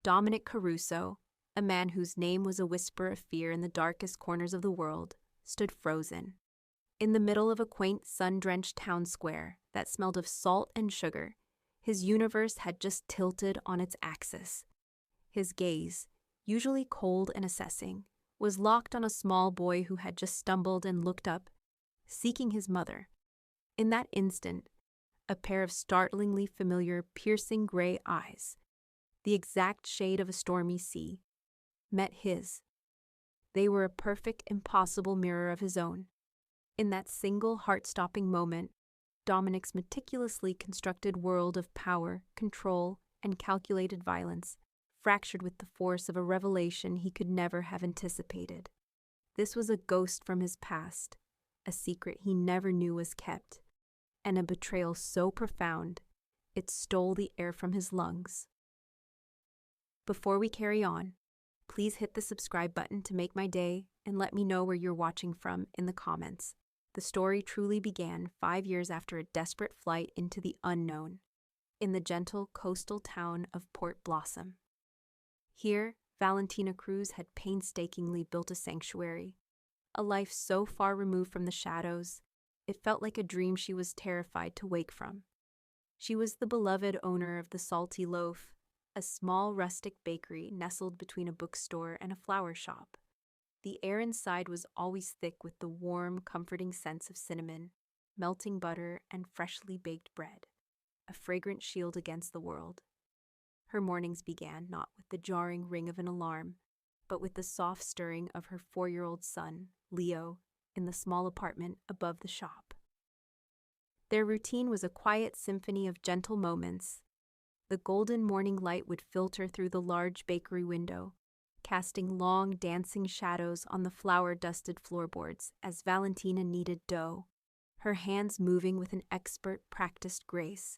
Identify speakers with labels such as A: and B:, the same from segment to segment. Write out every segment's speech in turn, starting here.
A: Dominic Caruso, a man whose name was a whisper of fear in the darkest corners of the world, stood frozen. In the middle of a quaint, sun-drenched town square that smelled of salt and sugar, his universe had just tilted on its axis. His gaze, usually cold and assessing, was locked on a small boy who had just stumbled and looked up, seeking his mother. In that instant, a pair of startlingly familiar, piercing gray eyes, the exact shade of a stormy sea, met his. They were a perfect, impossible mirror of his own. In that single, heart-stopping moment, Dominic's meticulously constructed world of power, control, and calculated violence fractured with the force of a revelation he could never have anticipated. This was a ghost from his past, a secret he never knew was kept, and a betrayal so profound it stole the air from his lungs. Before we carry on, please hit the subscribe button to make my day and let me know where you're watching from in the comments. The story truly began 5 years after a desperate flight into the unknown, in the gentle coastal town of Port Blossom. Here, Valentina Cruz had painstakingly built a sanctuary, a life so far removed from the shadows, it felt like a dream she was terrified to wake from. She was the beloved owner of the Salty Loaf, a small rustic bakery nestled between a bookstore and a flower shop. The air inside was always thick with the warm, comforting sense of cinnamon, melting butter, and freshly baked bread, a fragrant shield against the world. Her mornings began not with the jarring ring of an alarm, but with the soft stirring of her 4-year-old son, Leo, in the small apartment above the shop. Their routine was a quiet symphony of gentle moments. The golden morning light would filter through the large bakery window, casting long, dancing shadows on the flour-dusted floorboards as Valentina kneaded dough, her hands moving with an expert, practiced grace.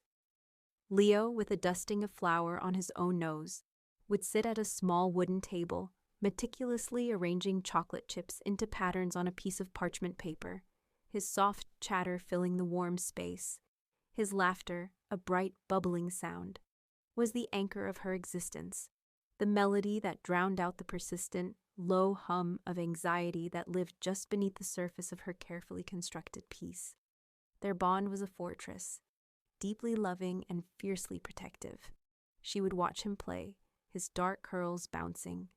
A: Leo, with a dusting of flour on his own nose, would sit at a small wooden table, meticulously arranging chocolate chips into patterns on a piece of parchment paper, his soft chatter filling the warm space. His laughter, a bright, bubbling sound, was the anchor of her existence, the melody that drowned out the persistent, low hum of anxiety that lived just beneath the surface of her carefully constructed peace. Their bond was a fortress, deeply loving and fiercely protective. She would watch him play, his dark curls bouncing,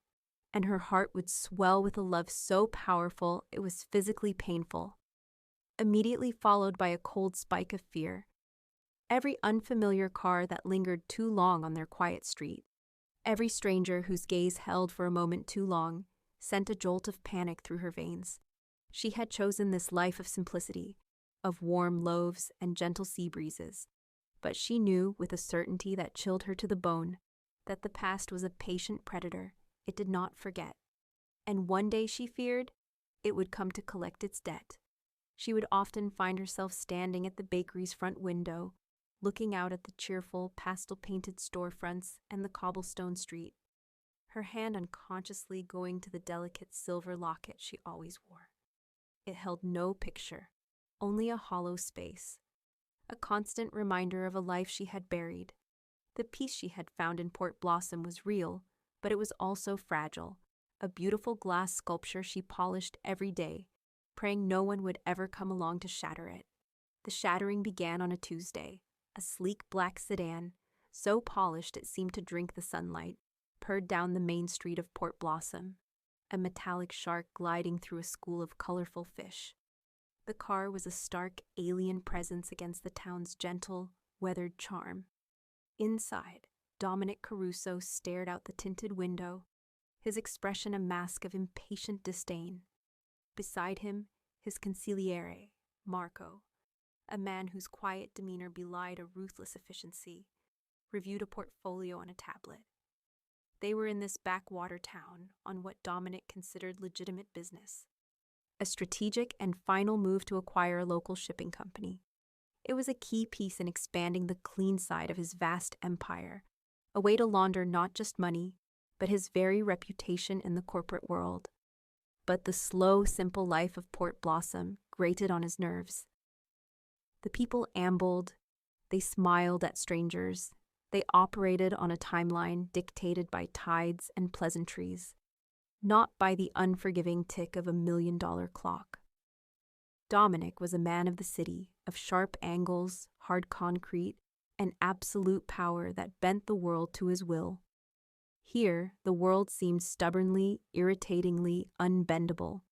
A: and her heart would swell with a love so powerful it was physically painful, immediately followed by a cold spike of fear. Every unfamiliar car that lingered too long on their quiet street, every stranger whose gaze held for a moment too long, sent a jolt of panic through her veins. She had chosen this life of simplicity, of warm loaves and gentle sea breezes, but she knew with a certainty that chilled her to the bone that the past was a patient predator it did not forget, and one day, she feared, it would come to collect its debt. She would often find herself standing at the bakery's front window, looking out at the cheerful, pastel-painted storefronts and the cobblestone street, her hand unconsciously going to the delicate silver locket she always wore. It held no picture, only a hollow space, a constant reminder of a life she had buried. The peace she had found in Port Blossom was real, but it was also fragile, a beautiful glass sculpture she polished every day, praying no one would ever come along to shatter it. The shattering began on a Tuesday. A sleek black sedan, so polished it seemed to drink the sunlight, purred down the main street of Port Blossom, a metallic shark gliding through a school of colorful fish. The car was a stark, alien presence against the town's gentle, weathered charm. Inside, Dominic Caruso stared out the tinted window, his expression a mask of impatient disdain. Beside him, his consigliere, Marco, a man whose quiet demeanor belied a ruthless efficiency, reviewed a portfolio on a tablet. They were in this backwater town on what Dominic considered legitimate business, a strategic and final move to acquire a local shipping company. It was a key piece in expanding the clean side of his vast empire, a way to launder not just money, but his very reputation in the corporate world. But the slow, simple life of Port Blossom grated on his nerves. The people ambled, they smiled at strangers, They operated on a timeline dictated by tides and pleasantries, not by the unforgiving tick of $1 million clock. Dominic was a man of the city, of sharp angles, hard concrete, and absolute power that bent the world to his will. Here, the world seemed stubbornly, irritatingly unbendable.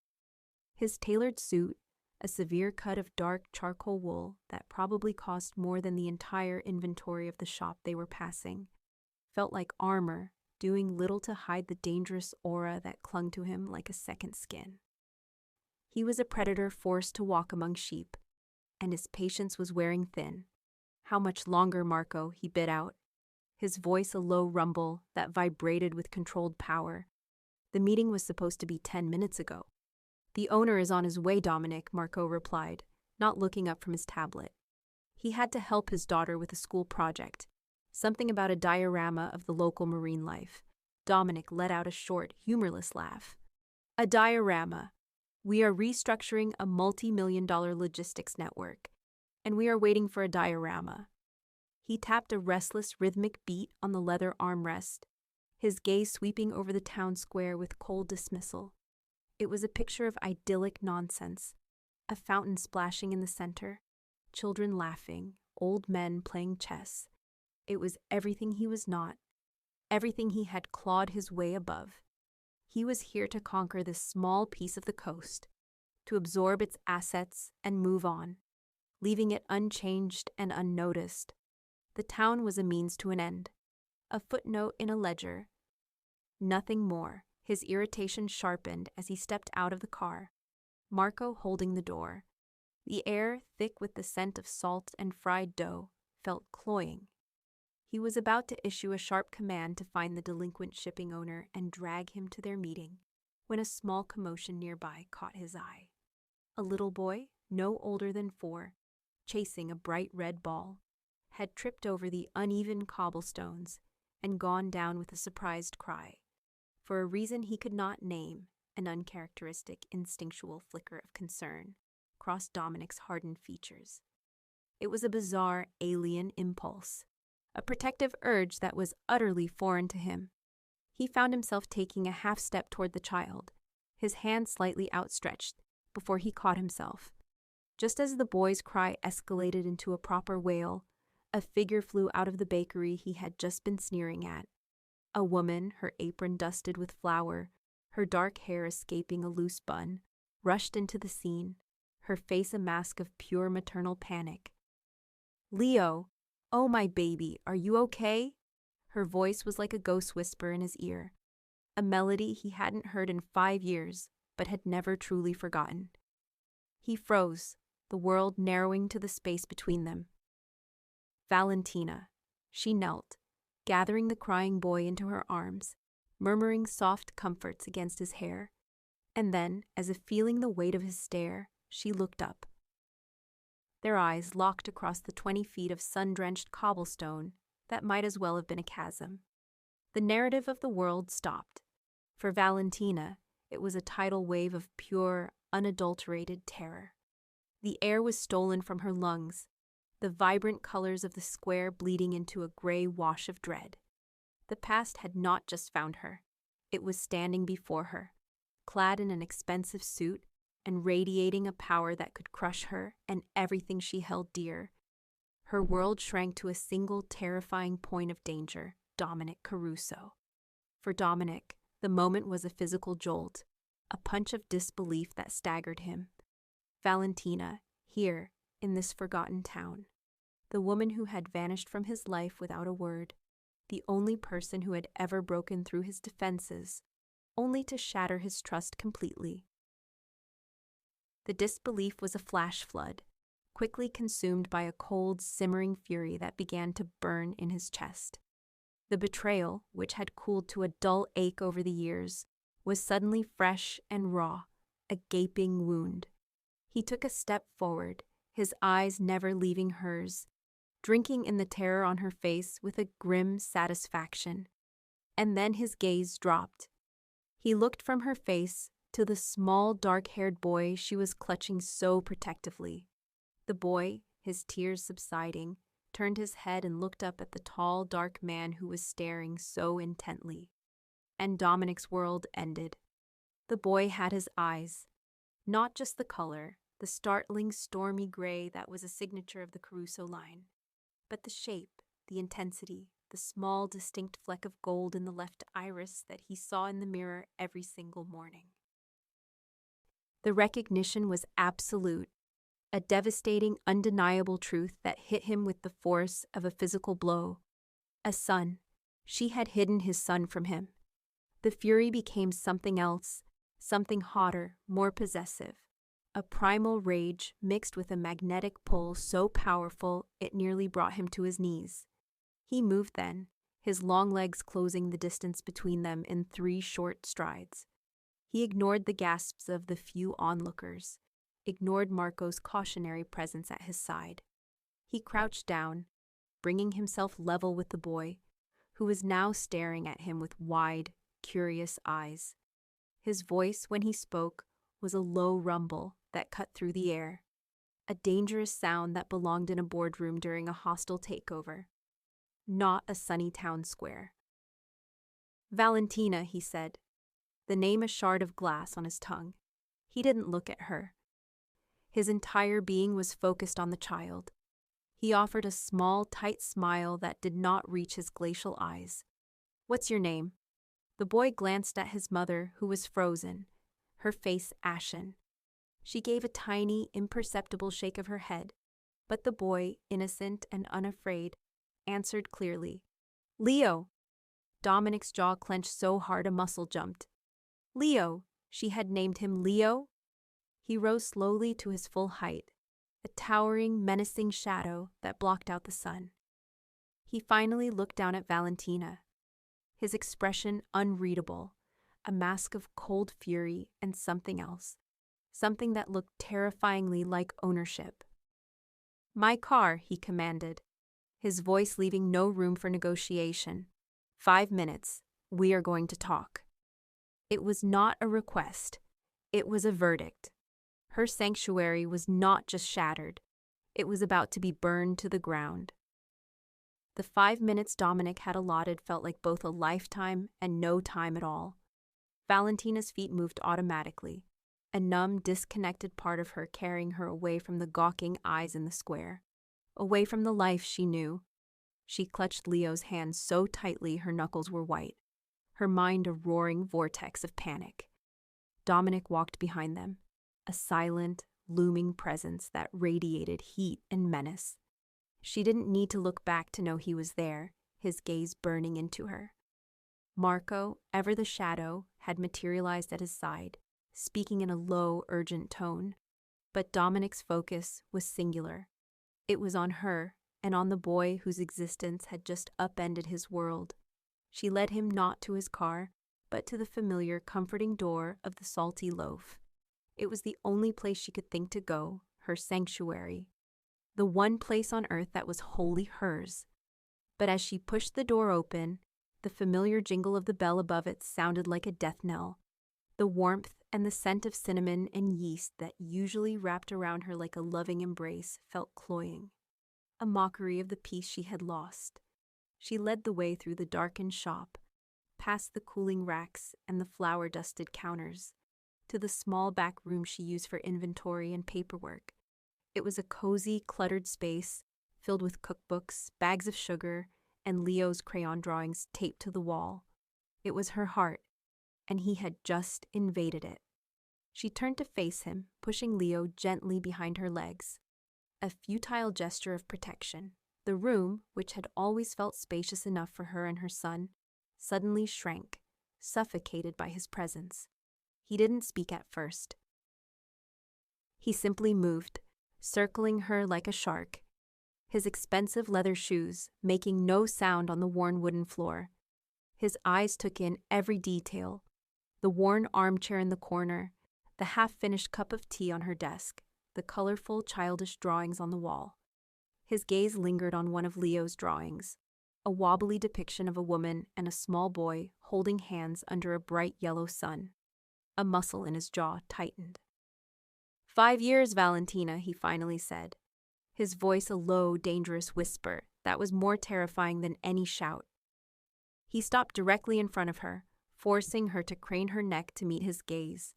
A: His tailored suit, a severe cut of dark charcoal wool that probably cost more than the entire inventory of the shop they were passing, felt like armor, doing little to hide the dangerous aura that clung to him like a second skin. He was a predator forced to walk among sheep, and his patience was wearing thin. "How much longer, Marco?" he bit out, his voice a low rumble that vibrated with controlled power. "The meeting was supposed to be 10 minutes ago." "The owner is on his way, Dominic," Marco replied, not looking up from his tablet. He had to help his daughter with a school project, something about a diorama of the local marine life. Dominic let out a short, humorless laugh. "A diorama. We are restructuring a multi-million-dollar logistics network, and we are waiting for a diorama." He tapped a restless, rhythmic beat on the leather armrest, his gaze sweeping over the town square with cold dismissal. It was a picture of idyllic nonsense, a fountain splashing in the center, children laughing, old men playing chess. It was everything he was not, everything he had clawed his way above. He was here to conquer this small piece of the coast, to absorb its assets and move on, leaving it unchanged and unnoticed. The town was a means to an end, a footnote in a ledger. Nothing more. His irritation sharpened as he stepped out of the car, Marco holding the door. The air, thick with the scent of salt and fried dough, felt cloying. He was about to issue a sharp command to find the delinquent shipping owner and drag him to their meeting, when a small commotion nearby caught his eye. A little boy, no older than 4, chasing a bright red ball, had tripped over the uneven cobblestones and gone down with a surprised cry. For a reason he could not name, an uncharacteristic, instinctual flicker of concern crossed Dominic's hardened features. It was a bizarre, alien impulse, a protective urge that was utterly foreign to him. He found himself taking a half-step toward the child, his hand slightly outstretched, before he caught himself. Just as the boy's cry escalated into a proper wail, a figure flew out of the bakery he had just been sneering at. A woman, her apron dusted with flour, her dark hair escaping a loose bun, rushed into the scene, her face a mask of pure maternal panic. "Leo, oh my baby, are you okay?" Her voice was like a ghost whisper in his ear, a melody he hadn't heard in 5 years, but had never truly forgotten. He froze, the world narrowing to the space between them. Valentina. She knelt, gathering the crying boy into her arms, murmuring soft comforts against his hair, and then, as if feeling the weight of his stare, she looked up. Their eyes locked across the 20 feet of sun-drenched cobblestone that might as well have been a chasm. The narrative of the world stopped. For Valentina, it was a tidal wave of pure, unadulterated terror. The air was stolen from her lungs, the vibrant colors of the square bleeding into a gray wash of dread. The past had not just found her. It was standing before her, clad in an expensive suit and radiating a power that could crush her and everything she held dear. Her world shrank to a single terrifying point of danger, Dominic Caruso. For Dominic, the moment was a physical jolt, a punch of disbelief that staggered him. Valentina, here, in this forgotten town. The woman who had vanished from his life without a word. The only person who had ever broken through his defenses, only to shatter his trust completely. The disbelief was a flash flood, quickly consumed by a cold, simmering fury that began to burn in his chest. The betrayal, which had cooled to a dull ache over the years, was suddenly fresh and raw, a gaping wound. He took a step forward, his eyes never leaving hers, drinking in the terror on her face with a grim satisfaction. And then his gaze dropped. He looked from her face to the small, dark-haired boy she was clutching so protectively. The boy, his tears subsiding, turned his head and looked up at the tall, dark man who was staring so intently. And Dominic's world ended. The boy had his eyes. Not just the color, the startling, stormy gray that was a signature of the Caruso line, but the shape, the intensity, the small, distinct fleck of gold in the left iris that he saw in the mirror every single morning. The recognition was absolute, a devastating, undeniable truth that hit him with the force of a physical blow. A son. She had hidden his son from him. The fury became something else, something hotter, more possessive. A primal rage mixed with a magnetic pull so powerful it nearly brought him to his knees. He moved then, his long legs closing the distance between them in 3 short strides. He ignored the gasps of the few onlookers, ignored Marco's cautionary presence at his side. He crouched down, bringing himself level with the boy, who was now staring at him with wide, curious eyes. His voice, when he spoke, was a low rumble that cut through the air, a dangerous sound that belonged in a boardroom during a hostile takeover, not a sunny town square. "Valentina," he said, the name a shard of glass on his tongue. He didn't look at her. His entire being was focused on the child. He offered a small, tight smile that did not reach his glacial eyes. "What's your name?" The boy glanced at his mother, who was frozen, her face ashen. She gave a tiny, imperceptible shake of her head, but the boy, innocent and unafraid, answered clearly. "Leo." Dominic's jaw clenched so hard a muscle jumped. Leo! She had named him Leo? He rose slowly to his full height, a towering, menacing shadow that blocked out the sun. He finally looked down at Valentina, his expression unreadable, a mask of cold fury and something else, something that looked terrifyingly like ownership. "My car," he commanded, his voice leaving no room for negotiation. 5 minutes. We are going to talk." It was not a request. It was a verdict. Her sanctuary was not just shattered. It was about to be burned to the ground. The 5 minutes Dominic had allotted felt like both a lifetime and no time at all. Valentina's feet moved automatically, a numb, disconnected part of her carrying her away from the gawking eyes in the square, away from the life she knew. She clutched Leo's hand so tightly her knuckles were white, her mind a roaring vortex of panic. Dominic walked behind them, a silent, looming presence that radiated heat and menace. She didn't need to look back to know he was there, his gaze burning into her. Marco, ever the shadow, had materialized at his side, speaking in a low, urgent tone. But Dominic's focus was singular. It was on her and on the boy whose existence had just upended his world. She led him not to his car, but to the familiar, comforting door of the Salty Loaf. It was the only place she could think to go, her sanctuary, the one place on earth that was wholly hers. But as she pushed the door open, the familiar jingle of the bell above it sounded like a death knell. The warmth and the scent of cinnamon and yeast that usually wrapped around her like a loving embrace felt cloying, a mockery of the peace she had lost. She led the way through the darkened shop, past the cooling racks and the flour-dusted counters, to the small back room she used for inventory and paperwork. It was a cozy, cluttered space filled with cookbooks, bags of sugar, and Leo's crayon drawings taped to the wall. It was her heart, and he had just invaded it. She turned to face him, pushing Leo gently behind her legs, a futile gesture of protection. The room, which had always felt spacious enough for her and her son, suddenly shrank, suffocated by his presence. He didn't speak at first. He simply moved, circling her like a shark, his expensive leather shoes making no sound on the worn wooden floor. His eyes took in every detail, the worn armchair in the corner, the half-finished cup of tea on her desk, the colorful, childish drawings on the wall. His gaze lingered on one of Leo's drawings, a wobbly depiction of a woman and a small boy holding hands under a bright yellow sun. A muscle in his jaw tightened. 5 years, Valentina, he finally said. his voice a low, dangerous whisper that was more terrifying than any shout. He stopped directly in front of her, forcing her to crane her neck to meet his gaze.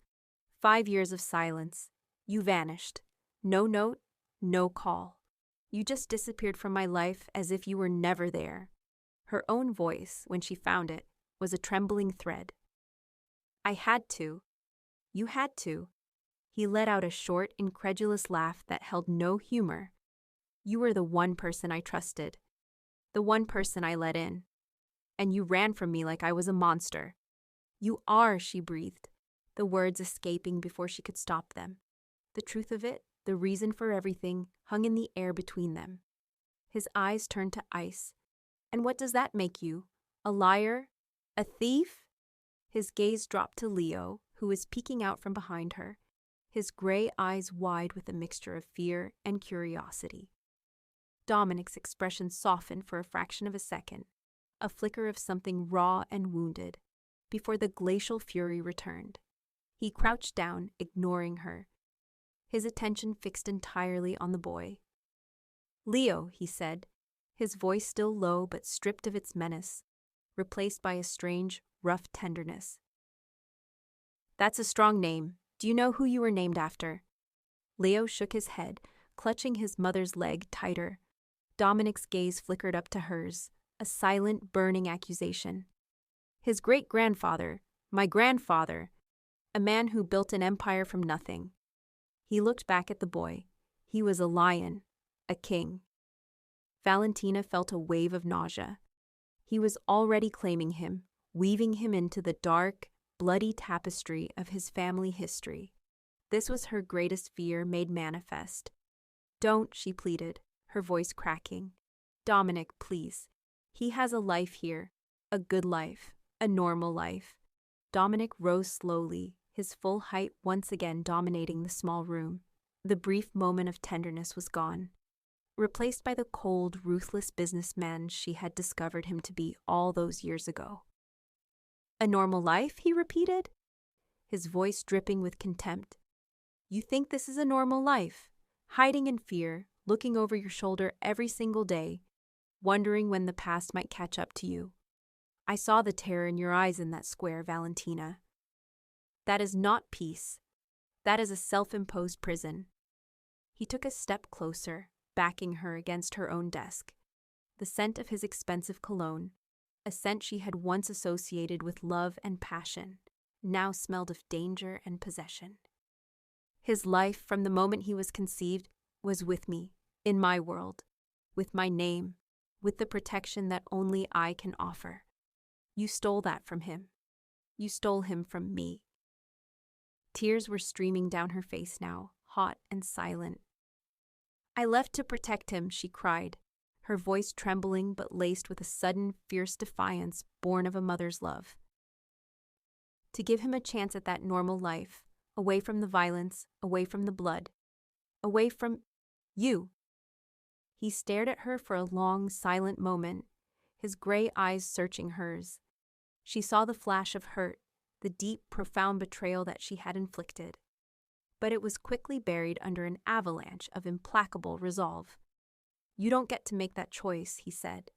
A: 5 years of silence. You vanished. No note, no call. You just disappeared from my life as if you were never there. Her own voice, when she found it, was a trembling thread. I had to. You had to. He let out a short, incredulous laugh that held no humor. You were the one person I trusted. The one person I let in. And you ran from me like I was a monster. You are, she breathed, the words escaping before she could stop them. The truth of it, the reason for everything, hung in the air between them. His eyes turned to ice. And what does that make you? A liar? A thief? His gaze dropped to Leo, who was peeking out from behind her, his gray eyes wide with a mixture of fear and curiosity. Dominic's expression softened for a fraction of a second, a flicker of something raw and wounded, before the glacial fury returned. He crouched down, ignoring her, his attention fixed entirely on the boy. Leo, he said, his voice still low but stripped of its menace, replaced by a strange, rough tenderness. That's a strong name. Do you know who you were named after? Leo shook his head, clutching his mother's leg tighter. Dominic's gaze flickered up to hers, a silent, burning accusation. His great-grandfather, my grandfather, a man who built an empire from nothing. He looked back at the boy. He was a lion, a king. Valentina felt a wave of nausea. He was already claiming him, weaving him into the dark, bloody tapestry of his family history. This was her greatest fear made manifest. Don't, she pleaded, her voice cracking. Dominic, please. He has a life here, a good life, a normal life. Dominic rose slowly, his full height once again dominating the small room. The brief moment of tenderness was gone, replaced by the cold, ruthless businessman she had discovered him to be all those years ago. A normal life, he repeated, his voice dripping with contempt. You think this is a normal life? Hiding in fear, looking over your shoulder every single day, wondering when the past might catch up to you. I saw the terror in your eyes in that square, Valentina. That is not peace. That is a self-imposed prison. He took a step closer, backing her against her own desk. The scent of his expensive cologne, a scent she had once associated with love and passion, now smelled of danger and possession. His life, from the moment he was conceived, was with me, in my world, with my name, with the protection that only I can offer. You stole that from him. You stole him from me. Tears were streaming down her face now, hot and silent. I left to protect him, she cried, her voice trembling but laced with a sudden, fierce defiance born of a mother's love. To give him a chance at that normal life, away from the violence, away from the blood, away from you. He stared at her for a long, silent moment, his gray eyes searching hers. She saw the flash of hurt, the deep, profound betrayal that she had inflicted. But it was quickly buried under an avalanche of implacable resolve. You don't get to make that choice, he said,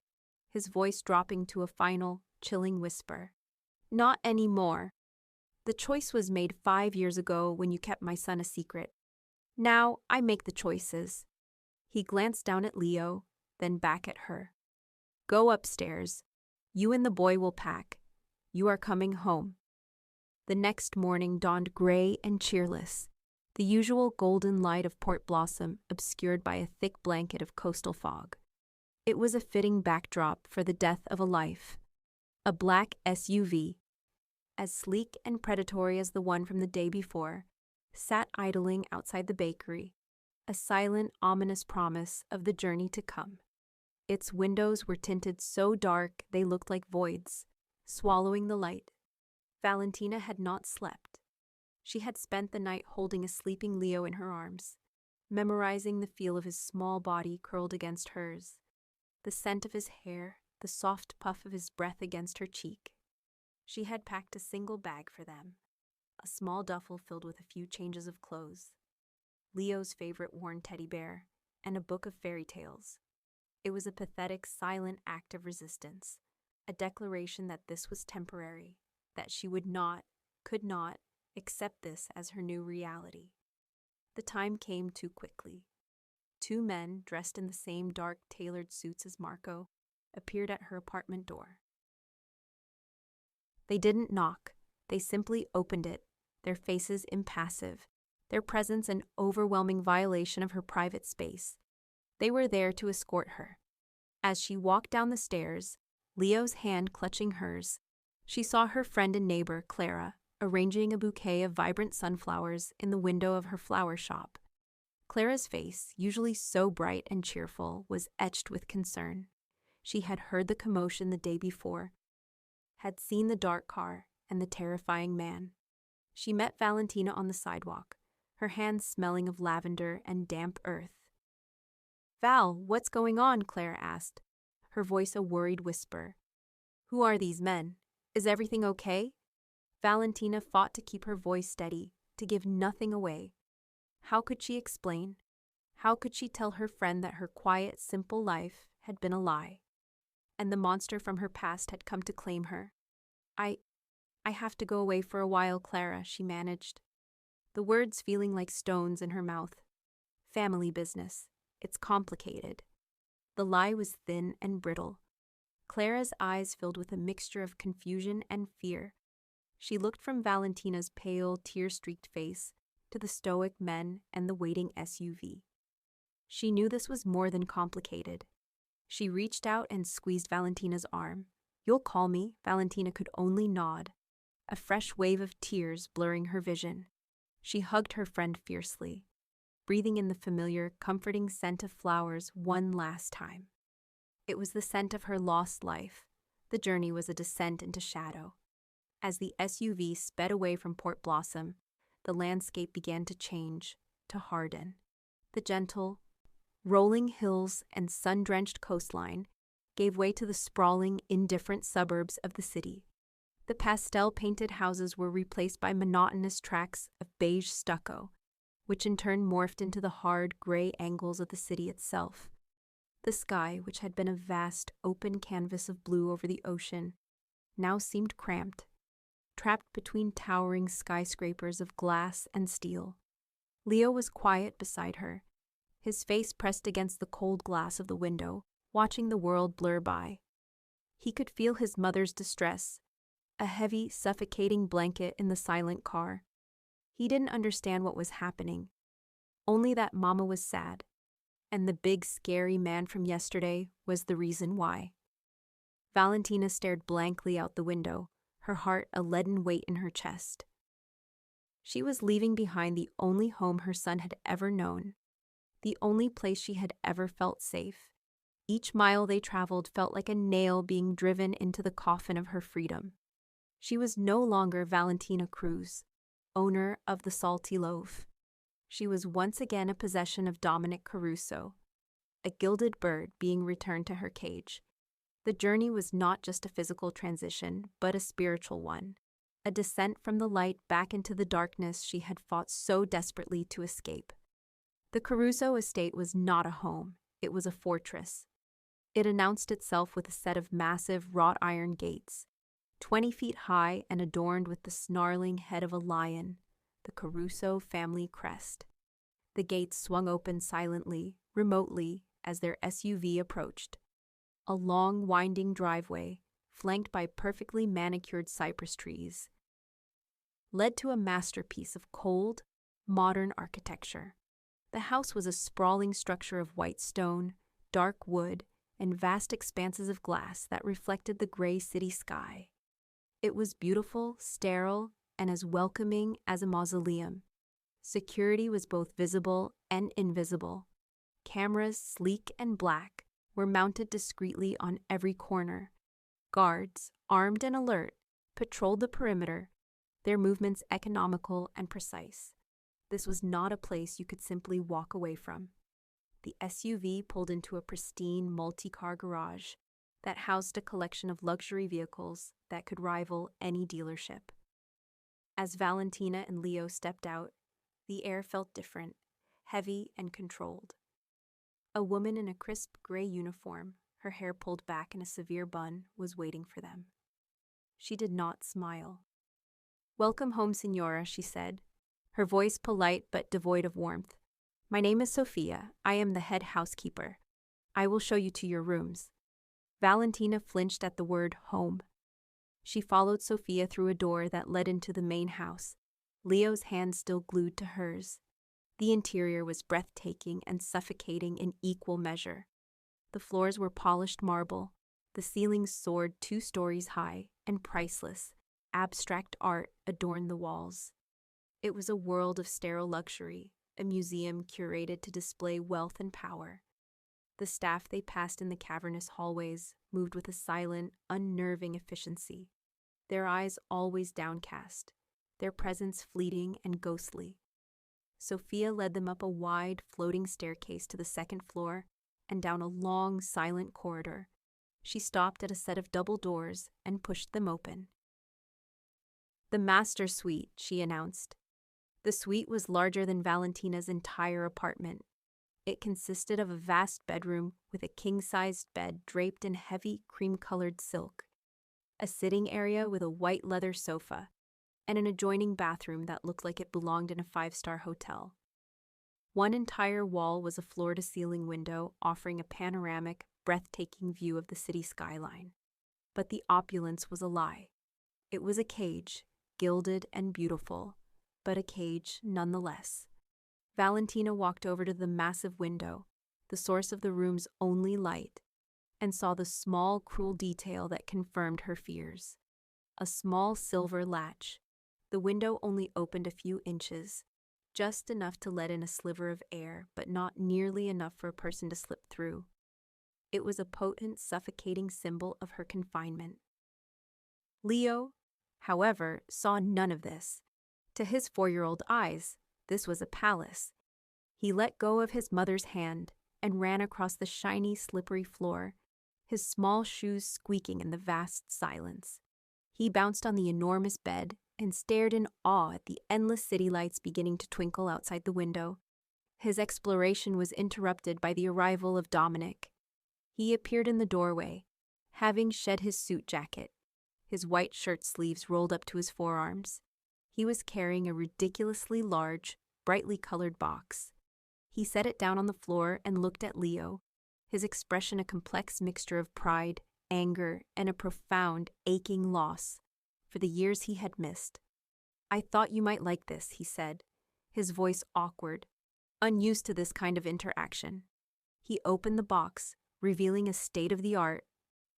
A: his voice dropping to a final, chilling whisper. Not anymore. The choice was made 5 years ago when you kept my son a secret. Now I make the choices. He glanced down at Leo, then back at her. Go upstairs. You and the boy will pack. You are coming home. The next morning dawned gray and cheerless, the usual golden light of Port Blossom obscured by a thick blanket of coastal fog. It was a fitting backdrop for the death of a life. A black SUV, as sleek and predatory as the one from the day before, sat idling outside the bakery, a silent, ominous promise of the journey to come. Its windows were tinted so dark they looked like voids, swallowing the light. Valentina had not slept. She had spent the night holding a sleeping Leo in her arms, memorizing the feel of his small body curled against hers, the scent of his hair, the soft puff of his breath against her cheek. She had packed a single bag for them, a small duffel filled with a few changes of clothes, Leo's favorite worn teddy bear, and a book of fairy tales. It was a pathetic, silent act of resistance, a declaration that this was temporary, that she would not, could not, accept this as her new reality. The time came too quickly. Two men, dressed in the same dark, tailored suits as Marco, appeared at her apartment door. They didn't knock. They simply opened it, their faces impassive, their presence an overwhelming violation of her private space. They were there to escort her. As she walked down the stairs, Leo's hand clutching hers, she saw her friend and neighbor, Clara, arranging a bouquet of vibrant sunflowers in the window of her flower shop. Clara's face, usually so bright and cheerful, was etched with concern. She had heard the commotion the day before, had seen the dark car and the terrifying man. She met Valentina on the sidewalk, her hands smelling of lavender and damp earth. "Val, what's going on?" Clara asked, her voice a worried whisper. "Who are these men? Is everything okay?" Valentina fought to keep her voice steady, to give nothing away. How could she explain? How could she tell her friend that her quiet, simple life had been a lie, and the monster from her past had come to claim her? I have to go away for a while, Clara," she managed, the words feeling like stones in her mouth. "Family business. It's complicated." The lie was thin and brittle. Clara's eyes filled with a mixture of confusion and fear. She looked from Valentina's pale, tear-streaked face to the stoic men and the waiting SUV. She knew this was more than complicated. She reached out and squeezed Valentina's arm. "You'll call me," Valentina could only nod, a fresh wave of tears blurring her vision. She hugged her friend fiercely, breathing in the familiar, comforting scent of flowers one last time. It was the scent of her lost life. The journey was a descent into shadow. As the SUV sped away from Port Blossom, the landscape began to change, to harden. The gentle, rolling hills and sun-drenched coastline gave way to the sprawling, indifferent suburbs of the city. The pastel-painted houses were replaced by monotonous tracts of beige stucco, which in turn morphed into the hard, gray angles of the city itself. The sky, which had been a vast, open canvas of blue over the ocean, now seemed cramped, trapped between towering skyscrapers of glass and steel. Leo was quiet beside her, his face pressed against the cold glass of the window, watching the world blur by. He could feel his mother's distress, a heavy, suffocating blanket in the silent car. He didn't understand what was happening, only that Mama was sad, and the big, scary man from yesterday was the reason why. Valentina stared blankly out the window, her heart a leaden weight in her chest. She was leaving behind the only home her son had ever known, the only place she had ever felt safe. Each mile they traveled felt like a nail being driven into the coffin of her freedom. She was no longer Valentina Cruz, owner of the salty loaf. She was once again a possession of Dominic Caruso, a gilded bird being returned to her cage. The journey was not just a physical transition, but a spiritual one, a descent from the light back into the darkness she had fought so desperately to escape. The Caruso estate was not a home, it was a fortress. It announced itself with a set of massive wrought iron gates, 20 feet high and adorned with the snarling head of a lion, the Caruso family crest. The gates swung open silently, remotely, as their SUV approached. A long, winding driveway, flanked by perfectly manicured cypress trees, led to a masterpiece of cold, modern architecture. The house was a sprawling structure of white stone, dark wood, and vast expanses of glass that reflected the gray city sky. It was beautiful, sterile, and as welcoming as a mausoleum. Security was both visible and invisible. Cameras, sleek and black, were mounted discreetly on every corner. Guards, armed and alert, patrolled the perimeter, their movements economical and precise. This was not a place you could simply walk away from. The SUV pulled into a pristine multi-car garage that housed a collection of luxury vehicles that could rival any dealership. As Valentina and Leo stepped out, the air felt different, heavy and controlled. A woman in a crisp gray uniform, her hair pulled back in a severe bun, was waiting for them. She did not smile. "Welcome home, Signora," she said, her voice polite but devoid of warmth. "My name is Sophia. I am the head housekeeper. I will show you to your rooms." Valentina flinched at the word home. She followed Sophia through a door that led into the main house, Leo's hand still glued to hers. The interior was breathtaking and suffocating in equal measure. The floors were polished marble, the ceilings soared 2 stories high, and priceless, abstract art adorned the walls. It was a world of sterile luxury, a museum curated to display wealth and power. The staff they passed in the cavernous hallways moved with a silent, unnerving efficiency, their eyes always downcast, their presence fleeting and ghostly. Sophia led them up a wide, floating staircase to the 2nd floor and down a long, silent corridor. She stopped at a set of double doors and pushed them open. "The master suite," she announced. The suite was larger than Valentina's entire apartment. It consisted of a vast bedroom with a king-sized bed draped in heavy, cream-colored silk, a sitting area with a white leather sofa, and an adjoining bathroom that looked like it belonged in a 5-star hotel. One entire wall was a floor-to-ceiling window offering a panoramic, breathtaking view of the city skyline. But the opulence was a lie. It was a cage, gilded and beautiful, but a cage nonetheless. Valentina walked over to the massive window, the source of the room's only light, and saw the small, cruel detail that confirmed her fears. A small silver latch. The window only opened a few inches, just enough to let in a sliver of air, but not nearly enough for a person to slip through. It was a potent, suffocating symbol of her confinement. Leo, however, saw none of this. To his 4-year-old eyes, this was a palace. He let go of his mother's hand and ran across the shiny, slippery floor, his small shoes squeaking in the vast silence. He bounced on the enormous bed and stared in awe at the endless city lights beginning to twinkle outside the window. His exploration was interrupted by the arrival of Dominic. He appeared in the doorway, having shed his suit jacket, his white shirt sleeves rolled up to his forearms. He was carrying a ridiculously large, brightly colored box. He set it down on the floor and looked at Leo, his expression a complex mixture of pride, anger, and a profound, aching loss for the years he had missed. "I thought you might like this," he said, his voice awkward, unused to this kind of interaction. He opened the box, revealing a state-of-the-art,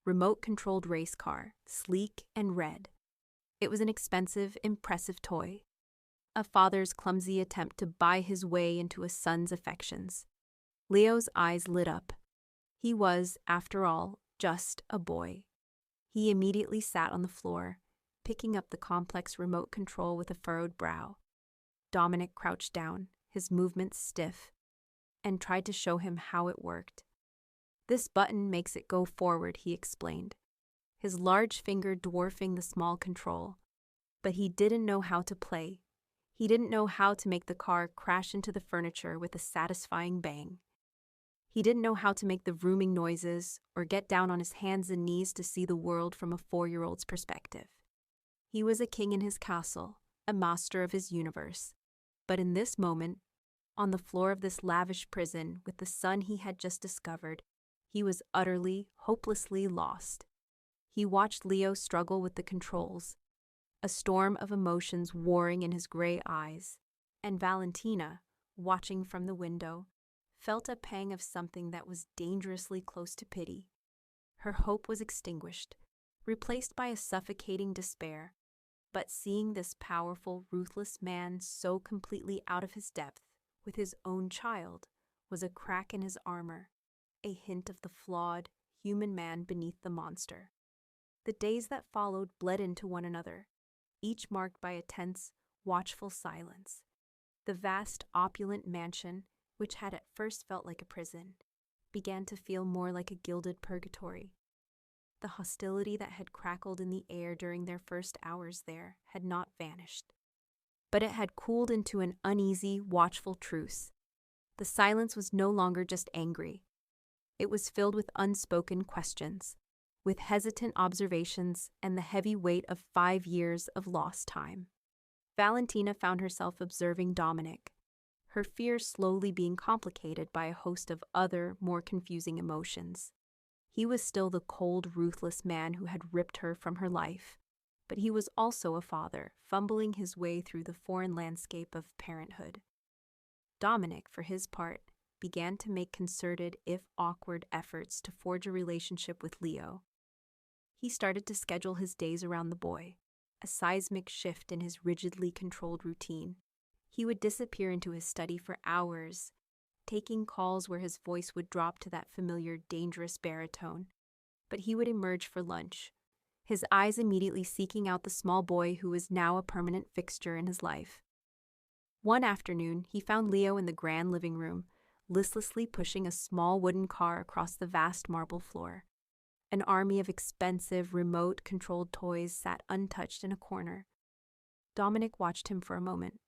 A: remote-controlled race car, sleek and red. It was an expensive, impressive toy, a father's clumsy attempt to buy his way into a son's affections. Leo's eyes lit up. He was, after all, just a boy. He immediately sat on the floor, picking up the complex remote control with a furrowed brow. Dominic crouched down, his movements stiff, and tried to show him how it worked. "This button makes it go forward," he explained, his large finger dwarfing the small control. But he didn't know how to play. He didn't know how to make the car crash into the furniture with a satisfying bang. He didn't know how to make the vrooming noises or get down on his hands and knees to see the world from a 4-year-old's perspective. He was a king in his castle, a master of his universe. But in this moment, on the floor of this lavish prison with the son he had just discovered, he was utterly, hopelessly lost. He watched Leo struggle with the controls, a storm of emotions warring in his gray eyes, and Valentina, watching from the window, felt a pang of something that was dangerously close to pity. Her hope was extinguished, replaced by a suffocating despair. But seeing this powerful, ruthless man so completely out of his depth with his own child was a crack in his armor, a hint of the flawed, human man beneath the monster. The days that followed bled into one another, each marked by a tense, watchful silence. The vast, opulent mansion, which had at first felt like a prison, began to feel more like a gilded purgatory. The hostility that had crackled in the air during their first hours there had not vanished, but it had cooled into an uneasy, watchful truce. The silence was no longer just angry. It was filled with unspoken questions, with hesitant observations and the heavy weight of 5 years of lost time. Valentina found herself observing Dominic, her fears slowly being complicated by a host of other, more confusing emotions. He was still the cold, ruthless man who had ripped her from her life, but he was also a father, fumbling his way through the foreign landscape of parenthood. Dominic, for his part, began to make concerted, if awkward, efforts to forge a relationship with Leo. He started to schedule his days around the boy, a seismic shift in his rigidly controlled routine. He would disappear into his study for hours, taking calls where his voice would drop to that familiar, dangerous baritone. But he would emerge for lunch, his eyes immediately seeking out the small boy who was now a permanent fixture in his life. One afternoon, he found Leo in the grand living room, listlessly pushing a small wooden car across the vast marble floor. An army of expensive, remote-controlled toys sat untouched in a corner. Dominic watched him for a moment,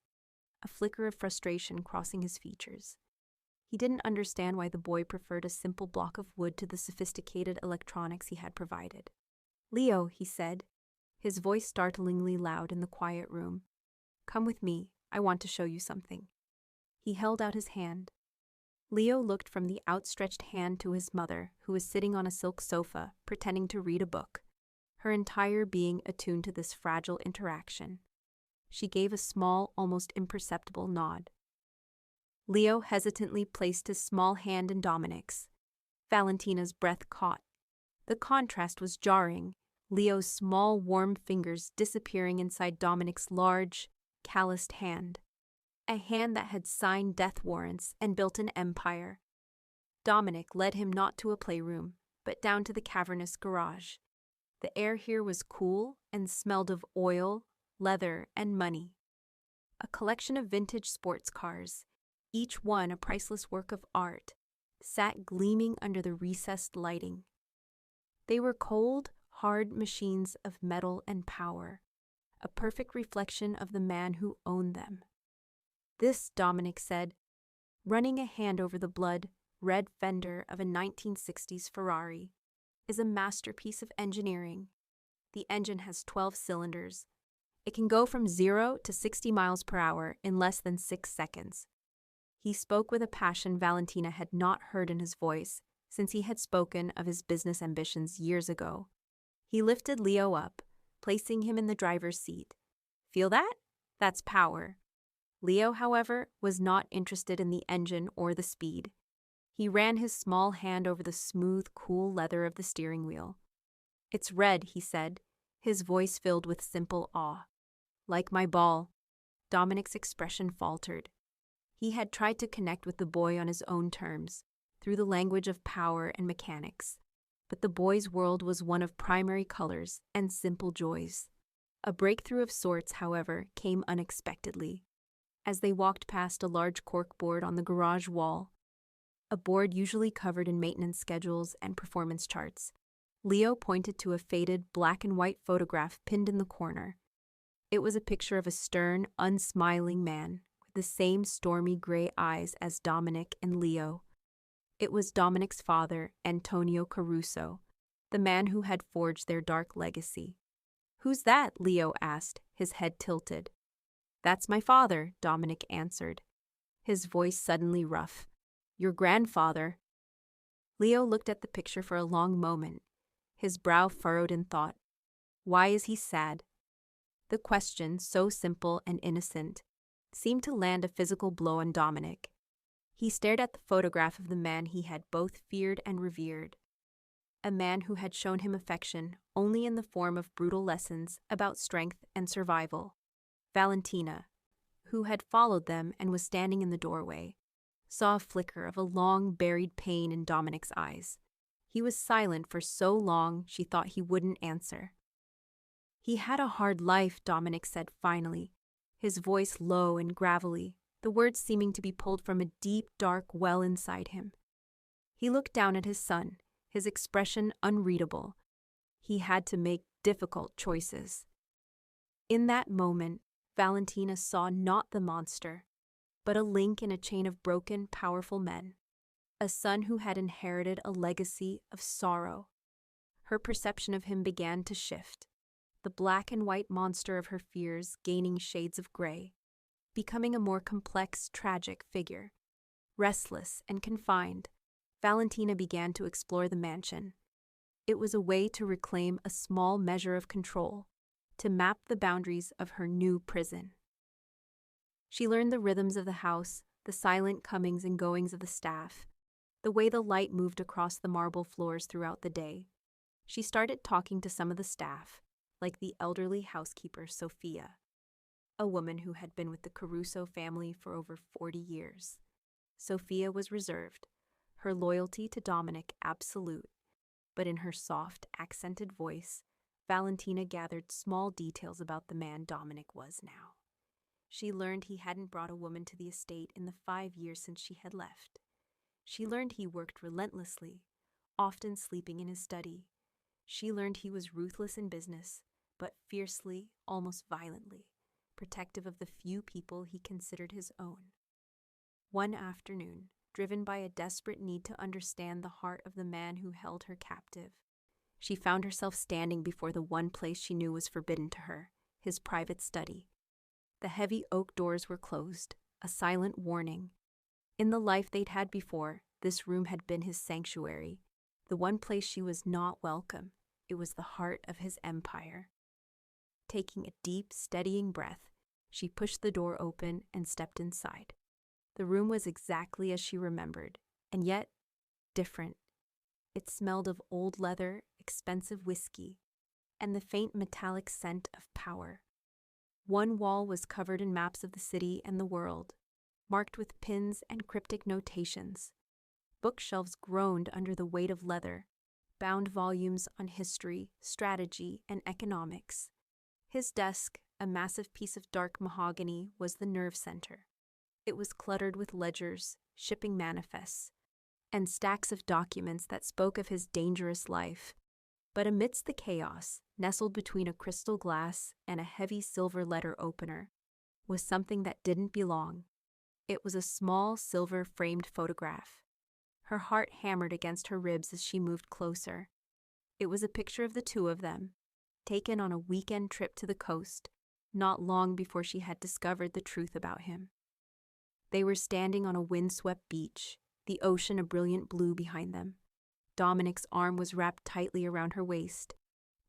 A: a flicker of frustration crossing his features. He didn't understand why the boy preferred a simple block of wood to the sophisticated electronics he had provided. "Leo," he said, his voice startlingly loud in the quiet room. "Come with me. I want to show you something." He held out his hand. Leo looked from the outstretched hand to his mother, who was sitting on a silk sofa, pretending to read a book, her entire being attuned to this fragile interaction. She gave a small, almost imperceptible nod. Leo hesitantly placed his small hand in Dominic's. Valentina's breath caught. The contrast was jarring, Leo's small, warm fingers disappearing inside Dominic's large, calloused hand. A hand that had signed death warrants and built an empire. Dominic led him not to a playroom, but down to the cavernous garage. The air here was cool and smelled of oil, leather, and money. A collection of vintage sports cars, each one a priceless work of art, sat gleaming under the recessed lighting. They were cold, hard machines of metal and power, a perfect reflection of the man who owned them. "This," Dominic said, running a hand over the blood-red fender of a 1960s Ferrari, "is a masterpiece of engineering. The engine has 12 cylinders. It can go from 0 to 60 miles per hour in less than 6 seconds. He spoke with a passion Valentina had not heard in his voice since he had spoken of his business ambitions years ago. He lifted Leo up, placing him in the driver's seat. "Feel that? That's power." Leo, however, was not interested in the engine or the speed. He ran his small hand over the smooth, cool leather of the steering wheel. "It's red," he said, his voice filled with simple awe. "Like my ball." Dominic's expression faltered. He had tried to connect with the boy on his own terms, through the language of power and mechanics, but the boy's world was one of primary colors and simple joys. A breakthrough of sorts, however, came unexpectedly. As they walked past a large corkboard on the garage wall, a board usually covered in maintenance schedules and performance charts, Leo pointed to a faded black-and-white photograph pinned in the corner. It was a picture of a stern, unsmiling man with the same stormy gray eyes as Dominic and Leo. It was Dominic's father, Antonio Caruso, the man who had forged their dark legacy. "Who's that?" Leo asked, his head tilted. "That's my father," Dominic answered, his voice suddenly rough. "Your grandfather." Leo looked at the picture for a long moment, his brow furrowed in thought. Why is he sad? The question, so simple and innocent, seemed to land a physical blow on Dominic. He stared at the photograph of the man he had both feared and revered, a man who had shown him affection only in the form of brutal lessons about strength and survival. Valentina, who had followed them and was standing in the doorway, saw a flicker of a long buried pain in Dominic's eyes. He was silent for so long she thought he wouldn't answer. "He had a hard life," Dominic said finally, his voice low and gravelly, the words seeming to be pulled from a deep, dark well inside him. He looked down at his son, his expression unreadable. He had to make difficult choices. In that moment, Valentina saw not the monster, but a link in a chain of broken, powerful men. a son who had inherited a legacy of sorrow. Her perception of him began to shift, the black and white monster of her fears gaining shades of gray, becoming a more complex, tragic figure. Restless and confined, Valentina began to explore the mansion. It was a way to reclaim a small measure of control, to map the boundaries of her new prison. She learned the rhythms of the house, the silent comings and goings of the staff, the way the light moved across the marble floors throughout the day. She started talking to some of the staff, like the elderly housekeeper Sophia, a woman who had been with the Caruso family for over 40 years. Sophia was reserved, her loyalty to Dominic absolute, but in her soft, accented voice, Valentina gathered small details about the man Dominic was now. She learned he hadn't brought a woman to the estate in the 5 years since she had left. She learned he worked relentlessly, often sleeping in his study. She learned he was ruthless in business, but fiercely, almost violently, protective of the few people he considered his own. One afternoon, driven by a desperate need to understand the heart of the man who held her captive, she found herself standing before the one place she knew was forbidden to her, his private study. The heavy oak doors were closed, a silent warning. In the life they'd had before, this room had been his sanctuary, the one place she was not welcome. It was the heart of his empire. Taking a deep, steadying breath, she pushed the door open and stepped inside. The room was exactly as she remembered, and yet different. It smelled of old leather, expensive whiskey, and the faint metallic scent of power. One wall was covered in maps of the city and the world, marked with pins and cryptic notations. Bookshelves groaned under the weight of leather, bound volumes on history, strategy, and economics. His desk, a massive piece of dark mahogany, was the nerve center. It was cluttered with ledgers, shipping manifests, and stacks of documents that spoke of his dangerous life. But amidst the chaos, nestled between a crystal glass and a heavy silver letter opener, was something that didn't belong. It was a small silver-framed photograph. Her heart hammered against her ribs as she moved closer. It was a picture of the two of them, taken on a weekend trip to the coast, not long before she had discovered the truth about him. They were standing on a windswept beach, the ocean a brilliant blue behind them. Dominic's arm was wrapped tightly around her waist,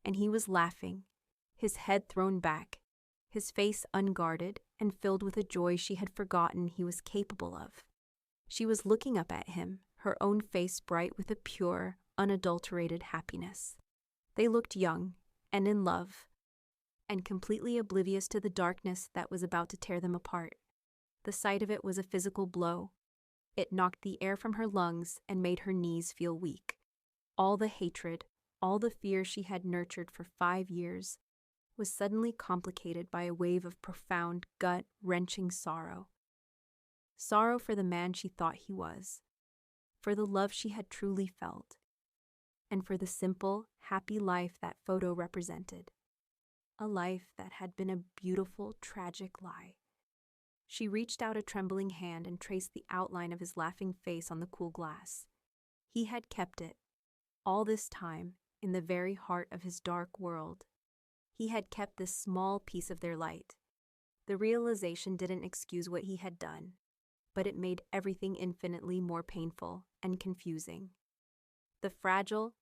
A: and he was laughing, his head thrown back, his face unguarded and filled with a joy she had forgotten he was capable of. She was looking up at him, her own face bright with a pure, unadulterated happiness. They looked young and in love, and completely oblivious to the darkness that was about to tear them apart. The sight of it was a physical blow. It knocked the air from her lungs and made her knees feel weak. All the hatred, all the fear she had nurtured for 5 years, was suddenly complicated by a wave of profound, gut-wrenching sorrow. Sorrow for the man she thought he was, for the love she had truly felt, and for the simple, happy life that photo represented. A life that had been a beautiful, tragic lie. She reached out a trembling hand and traced the outline of his laughing face on the cool glass. He had kept it, all this time, in the very heart of his dark world. He had kept this small piece of their light. The realization didn't excuse what he had done, but it made everything infinitely more painful and confusing. The fragile,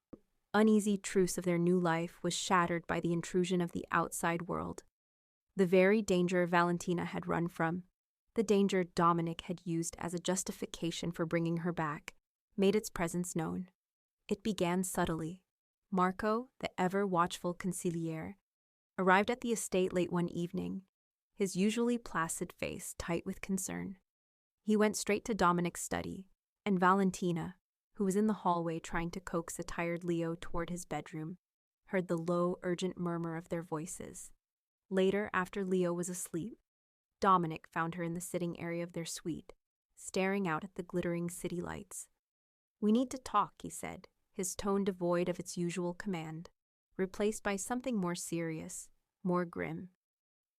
A: uneasy truce of their new life was shattered by the intrusion of the outside world. The very danger Valentina had run from, the danger Dominic had used as a justification for bringing her back, made its presence known. It began subtly. Marco, the ever-watchful consigliere, arrived at the estate late one evening, his usually placid face tight with concern. He went straight to Dominic's study, and Valentina, who was in the hallway trying to coax a tired Leo toward his bedroom, heard the low, urgent murmur of their voices. Later, after Leo was asleep, Dominic found her in the sitting area of their suite, staring out at the glittering city lights. "We need to talk," he said, his tone devoid of its usual command, replaced by something more serious, more grim.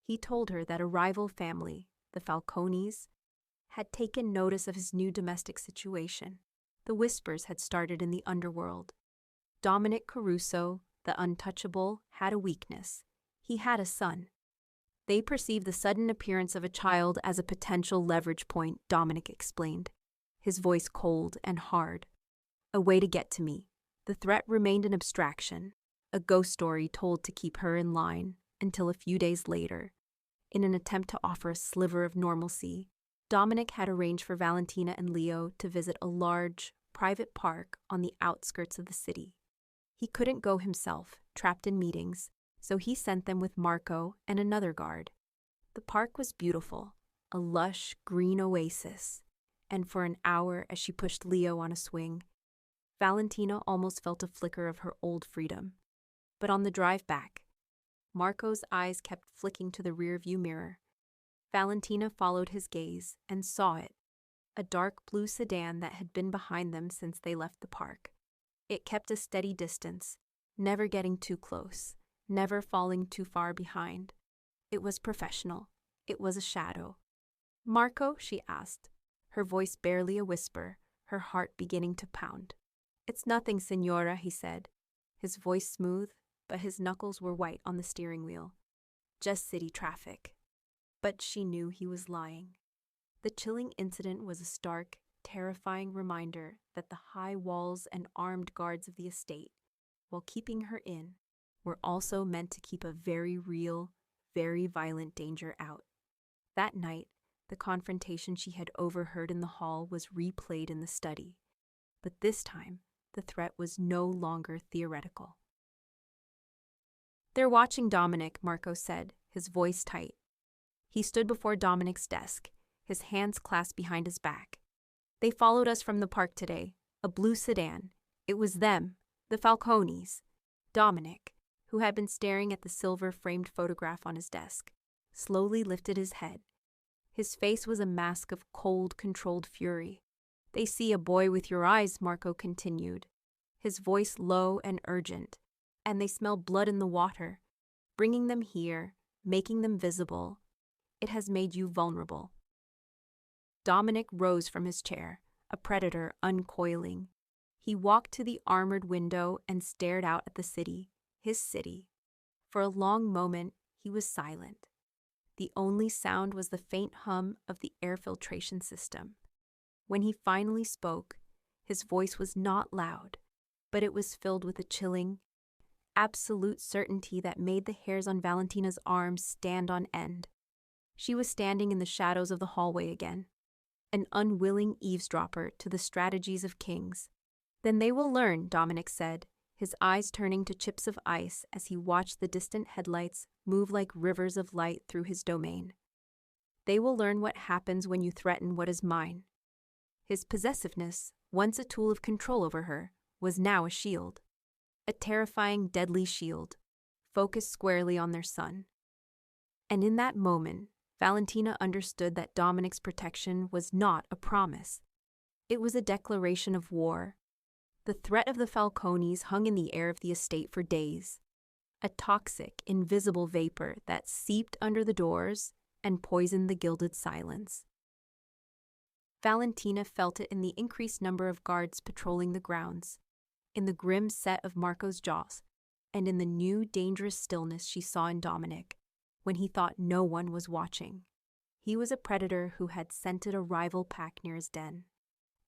A: He told her that a rival family, the Falcones, had taken notice of his new domestic situation. The whispers had started in the underworld. Dominic Caruso, the untouchable, had a weakness. He had a son. They perceived the sudden appearance of a child as a potential leverage point, Dominic explained, his voice cold and hard. A way to get to me. The threat remained an abstraction, a ghost story told to keep her in line, until a few days later, in an attempt to offer a sliver of normalcy, Dominic had arranged for Valentina and Leo to visit a large, private park on the outskirts of the city. He couldn't go himself, trapped in meetings, so he sent them with Marco and another guard. The park was beautiful, a lush, green oasis, and for an hour as she pushed Leo on a swing, Valentina almost felt a flicker of her old freedom. But on the drive back, Marco's eyes kept flicking to the rearview mirror. Valentina followed his gaze and saw it, a dark blue sedan that had been behind them since they left the park. It kept a steady distance, never getting too close, never falling too far behind. It was professional. It was a shadow. "Marco?" she asked, her voice barely a whisper, her heart beginning to pound. "It's nothing, Signora," he said, his voice smooth, but his knuckles were white on the steering wheel. "Just city traffic." But she knew he was lying. The chilling incident was a stark, terrifying reminder that the high walls and armed guards of the estate, while keeping her in, were also meant to keep a very real, very violent danger out. That night, the confrontation she had overheard in the hall was replayed in the study, but this time, the threat was no longer theoretical. "They're watching Dominic," Marco said, his voice tight. He stood before Dominic's desk, his hands clasped behind his back. "They followed us from the park today, a blue sedan. It was them, the Falcones." Dominic, who had been staring at the silver-framed photograph on his desk, slowly lifted his head. His face was a mask of cold, controlled fury. "They see a boy with your eyes," Marco continued, his voice low and urgent, "and they smell blood in the water. Bringing them here, making them visible, it has made you vulnerable." Dominic rose from his chair, a predator uncoiling. He walked to the armored window and stared out at the city, his city. For a long moment, he was silent. The only sound was the faint hum of the air filtration system. When he finally spoke, his voice was not loud, but it was filled with a chilling, absolute certainty that made the hairs on Valentina's arms stand on end. She was standing in the shadows of the hallway again, an unwilling eavesdropper to the strategies of kings. "Then they will learn," Dominic said, his eyes turning to chips of ice as he watched the distant headlights move like rivers of light through his domain. "They will learn what happens when you threaten what is mine." His possessiveness, once a tool of control over her, was now a shield. A terrifying, deadly shield, focused squarely on their son. And in that moment, Valentina understood that Dominic's protection was not a promise. It was a declaration of war. The threat of the Falcones hung in the air of the estate for days, a toxic, invisible vapor that seeped under the doors and poisoned the gilded silence. Valentina felt it in the increased number of guards patrolling the grounds, in the grim set of Marco's jaws, and in the new, dangerous stillness she saw in Dominic, when he thought no one was watching. He was a predator who had scented a rival pack near his den,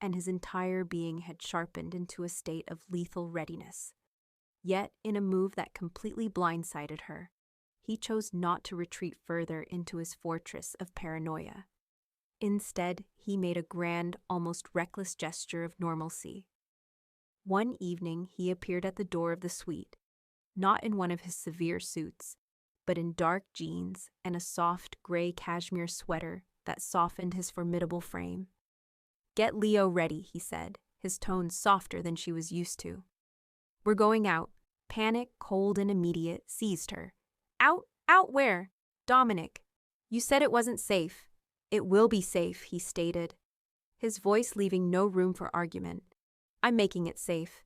A: and his entire being had sharpened into a state of lethal readiness. Yet, in a move that completely blindsided her, he chose not to retreat further into his fortress of paranoia. Instead, he made a grand, almost reckless gesture of normalcy. One evening, he appeared at the door of the suite, not in one of his severe suits, but in dark jeans and a soft gray cashmere sweater that softened his formidable frame. "Get Leo ready," he said, his tone softer than she was used to. "We're going out." Panic, cold and immediate, seized her. "Out? Out where?" "Dominic, you said it wasn't safe." "It will be safe," he stated, his voice leaving no room for argument. "I'm making it safe.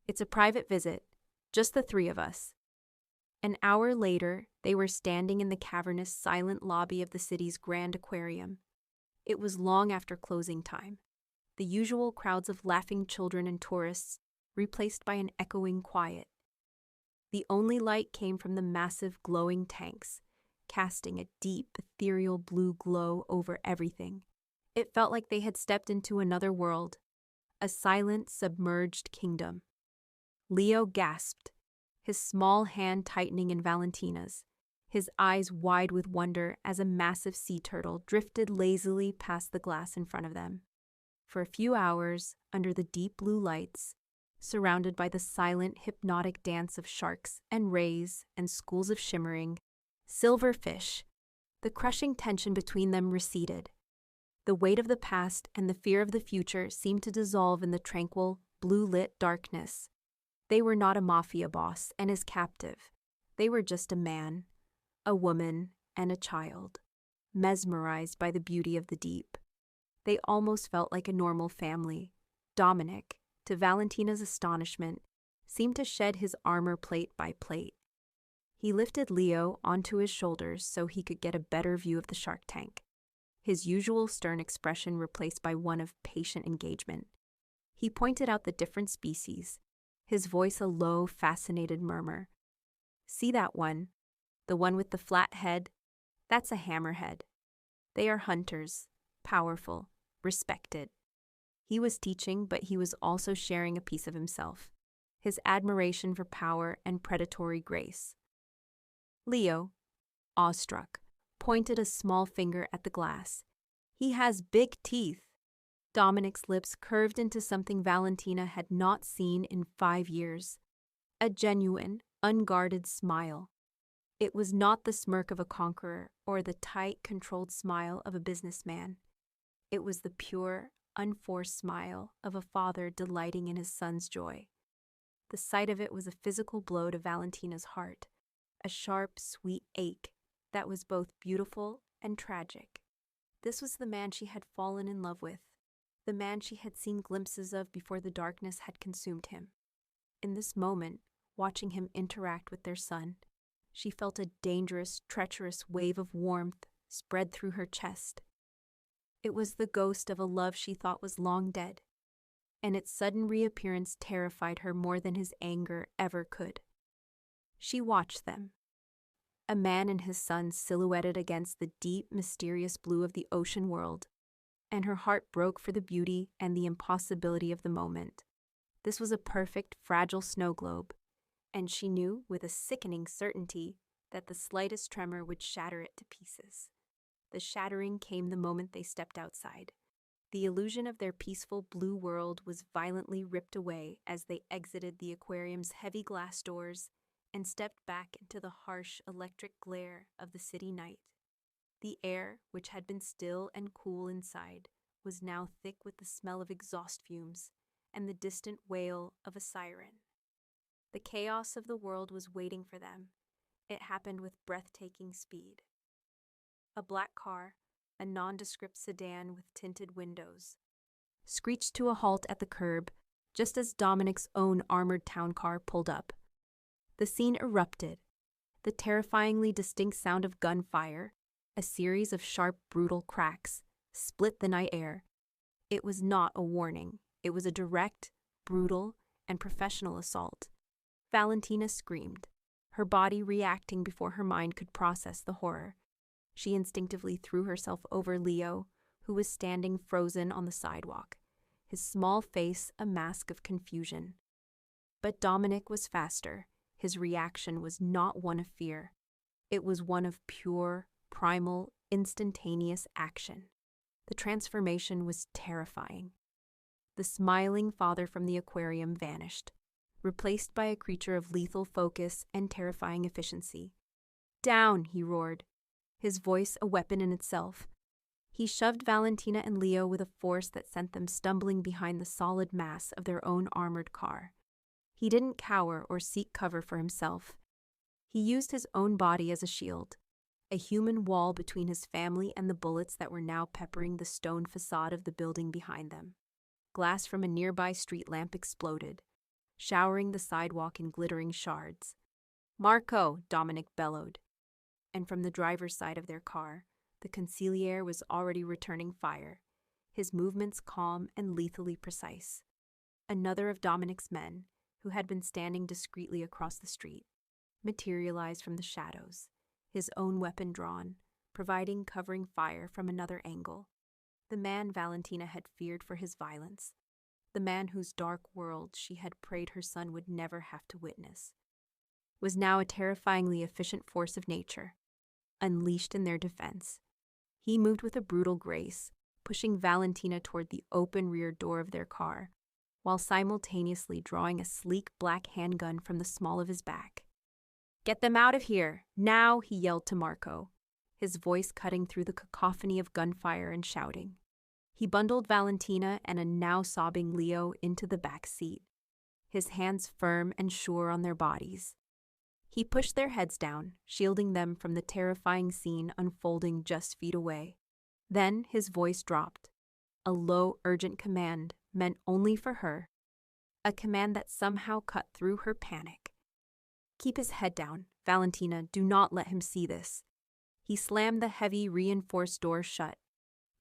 A: It's a private visit, just the three of us." An hour later, they were standing in the cavernous, silent lobby of the city's grand aquarium. It was long after closing time. the usual crowds of laughing children and tourists replaced by an echoing quiet. The only light came from the massive glowing tanks, casting a deep, ethereal blue glow over everything. It felt like they had stepped into another world, a silent, submerged kingdom. Leo gasped, his small hand tightening in Valentina's, his eyes wide with wonder as a massive sea turtle drifted lazily past the glass in front of them. For a few hours, under the deep blue lights, surrounded by the silent, hypnotic dance of sharks and rays and schools of shimmering, silver fish, the crushing tension between them receded. The weight of the past and the fear of the future seemed to dissolve in the tranquil, blue-lit darkness. They were not a mafia boss and his captive. They were just a man, a woman, and a child, mesmerized by the beauty of the deep. They almost felt like a normal family. Dominic, to Valentina's astonishment, seemed to shed his armor plate by plate. He lifted Leo onto his shoulders so he could get a better view of the shark tank, his usual stern expression replaced by one of patient engagement. He pointed out the different species, his voice a low, fascinated murmur. "See that one? The one with the flat head? That's a hammerhead. They are hunters, powerful, respected." He was teaching, but he was also sharing a piece of himself, his admiration for power and predatory grace. Leo, awestruck, pointed a small finger at the glass. "He has big teeth." Dominic's lips curved into something Valentina had not seen in 5 years. A genuine, unguarded smile. It was not the smirk of a conqueror or the tight, controlled smile of a businessman. It was the pure, unforced smile of a father delighting in his son's joy. The sight of it was a physical blow to Valentina's heart, a sharp, sweet ache that was both beautiful and tragic. This was the man she had fallen in love with, the man she had seen glimpses of before the darkness had consumed him. In this moment, watching him interact with their son, she felt a dangerous, treacherous wave of warmth spread through her chest. It was the ghost of a love she thought was long dead, and its sudden reappearance terrified her more than his anger ever could. She watched them, a man and his son silhouetted against the deep, mysterious blue of the ocean world, and her heart broke for the beauty and the impossibility of the moment. This was a perfect, fragile snow globe, and she knew with a sickening certainty that the slightest tremor would shatter it to pieces. The shattering came the moment they stepped outside. The illusion of their peaceful blue world was violently ripped away as they exited the aquarium's heavy glass doors and stepped back into the harsh electric glare of the city night. The air, which had been still and cool inside, was now thick with the smell of exhaust fumes and the distant wail of a siren. The chaos of the world was waiting for them. It happened with breathtaking speed. A black car, a nondescript sedan with tinted windows, screeched to a halt at the curb just as Dominic's own armored town car pulled up. The scene erupted. The terrifyingly distinct sound of gunfire, a series of sharp, brutal cracks, split the night air. It was not a warning. It was a direct, brutal, and professional assault. Valentina screamed, her body reacting before her mind could process the horror. She instinctively threw herself over Leo, who was standing frozen on the sidewalk, his small face a mask of confusion. But Dominic was faster. His reaction was not one of fear. It was one of pure, primal, instantaneous action. The transformation was terrifying. The smiling father from the aquarium vanished, replaced by a creature of lethal focus and terrifying efficiency. "Down!" he roared, his voice a weapon in itself. He shoved Valentina and Leo with a force that sent them stumbling behind the solid mass of their own armored car. He didn't cower or seek cover for himself. He used his own body as a shield, a human wall between his family and the bullets that were now peppering the stone facade of the building behind them. Glass from a nearby street lamp exploded, showering the sidewalk in glittering shards. "Marco!" Dominic bellowed. And from the driver's side of their car, the consigliere was already returning fire, his movements calm and lethally precise. Another of Dominic's men, who had been standing discreetly across the street, materialized from the shadows, his own weapon drawn, providing covering fire from another angle. The man Valentina had feared for his violence, the man whose dark world she had prayed her son would never have to witness, was now a terrifyingly efficient force of nature, unleashed in their defense. He moved with a brutal grace, pushing Valentina toward the open rear door of their car, while simultaneously drawing a sleek black handgun from the small of his back. "Get them out of here, now!" he yelled to Marco, his voice cutting through the cacophony of gunfire and shouting. He bundled Valentina and a now sobbing Leo into the back seat, his hands firm and sure on their bodies. He pushed their heads down, shielding them from the terrifying scene unfolding just feet away. Then his voice dropped, a low, urgent command meant only for her, a command that somehow cut through her panic. "Keep his head down, Valentina, do not let him see this." He slammed the heavy, reinforced door shut,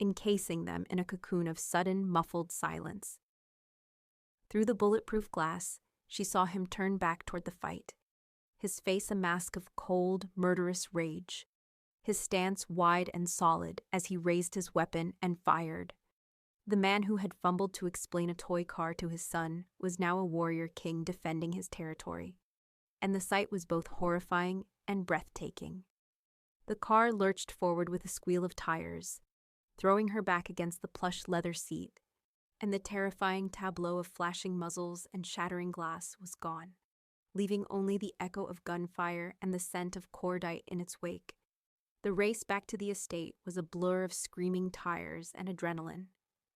A: encasing them in a cocoon of sudden, muffled silence. Through the bulletproof glass, she saw him turn back toward the fight, his face a mask of cold, murderous rage, his stance wide and solid as he raised his weapon and fired. The man who had fumbled to explain a toy car to his son was now a warrior king defending his territory, and the sight was both horrifying and breathtaking. The car lurched forward with a squeal of tires, throwing her back against the plush leather seat, and the terrifying tableau of flashing muzzles and shattering glass was gone, leaving only the echo of gunfire and the scent of cordite in its wake. The race back to the estate was a blur of screaming tires and adrenaline.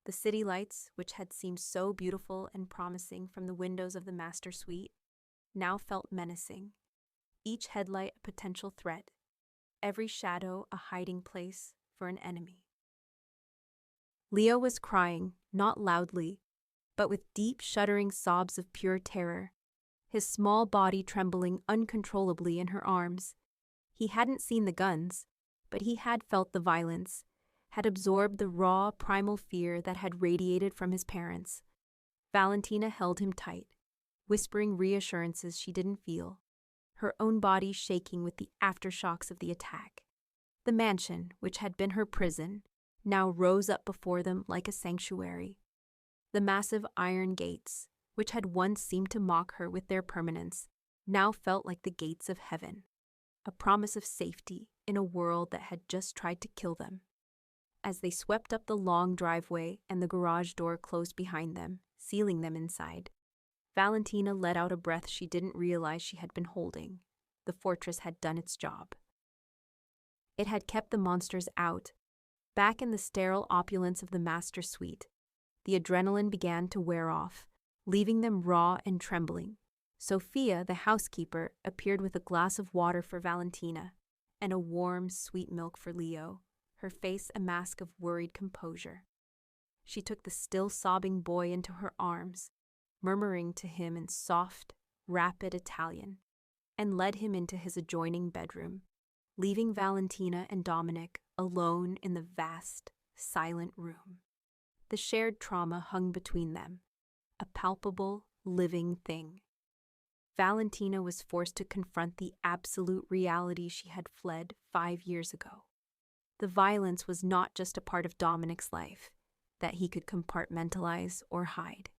A: The city lights, which had seemed so beautiful and promising from the windows of the master suite, now felt menacing, each headlight a potential threat, every shadow a hiding place for an enemy. Leo was crying, not loudly, but with deep, shuddering sobs of pure terror, his small body trembling uncontrollably in her arms. He hadn't seen the guns, but he had felt the violence, had absorbed the raw, primal fear that had radiated from his parents. Valentina held him tight, whispering reassurances she didn't feel, her own body shaking with the aftershocks of the attack. The mansion, which had been her prison, now rose up before them like a sanctuary. The massive iron gates, which had once seemed to mock her with their permanence, now felt like the gates of heaven, a promise of safety in a world that had just tried to kill them. As they swept up the long driveway and the garage door closed behind them, sealing them inside, Valentina let out a breath she didn't realize she had been holding. The fortress had done its job. It had kept the monsters out. Back in the sterile opulence of the master suite, the adrenaline began to wear off, leaving them raw and trembling. Sophia, the housekeeper, appeared with a glass of water for Valentina and a warm, sweet milk for Leo, her face a mask of worried composure. She took the still sobbing boy into her arms, murmuring to him in soft, rapid Italian, and led him into his adjoining bedroom, leaving Valentina and Dominic alone in the vast, silent room. The shared trauma hung between them, a palpable, living thing. Valentina was forced to confront the absolute reality she had fled 5 years ago. The violence was not just a part of Dominic's life that he could compartmentalize or hide.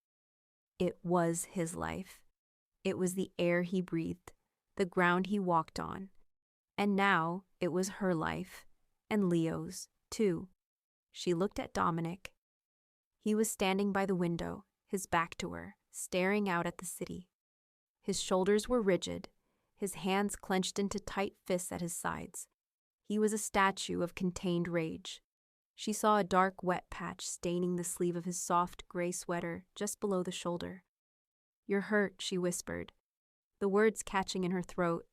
A: It was his life. It was the air he breathed, the ground he walked on. And now it was her life, and Leo's, too. She looked at Dominic. He was standing by the window, his back to her, staring out at the city. His shoulders were rigid, his hands clenched into tight fists at his sides. He was a statue of contained rage. She saw a dark, wet patch staining the sleeve of his soft, gray sweater just below the shoulder. "You're hurt," she whispered, the words catching in her throat.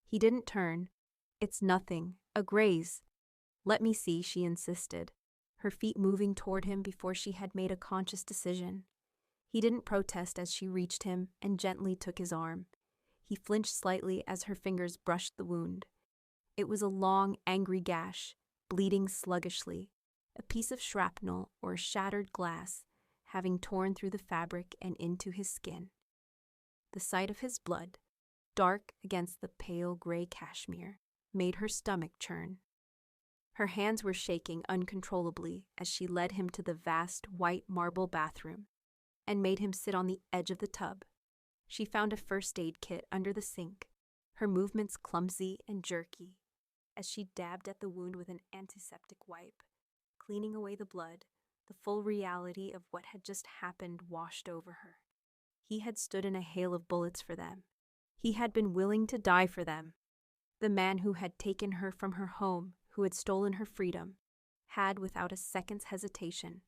A: He didn't turn. "It's nothing, a graze." "Let me see," she insisted, her feet moving toward him before she had made a conscious decision. He didn't protest as she reached him and gently took his arm. He flinched slightly as her fingers brushed the wound. It was a long, angry gash, bleeding sluggishly, a piece of shrapnel or shattered glass having torn through the fabric and into his skin. The sight of his blood, dark against the pale gray cashmere, made her stomach churn. Her hands were shaking uncontrollably as she led him to the vast white marble bathroom and made him sit on the edge of the tub. She found a first aid kit under the sink, her movements clumsy and jerky, as she dabbed at the wound with an antiseptic wipe. Cleaning away the blood, the full reality of what had just happened washed over her. He had stood in a hail of bullets for them. He had been willing to die for them. The man who had taken her from her home, who had stolen her freedom, had, without a second's hesitation,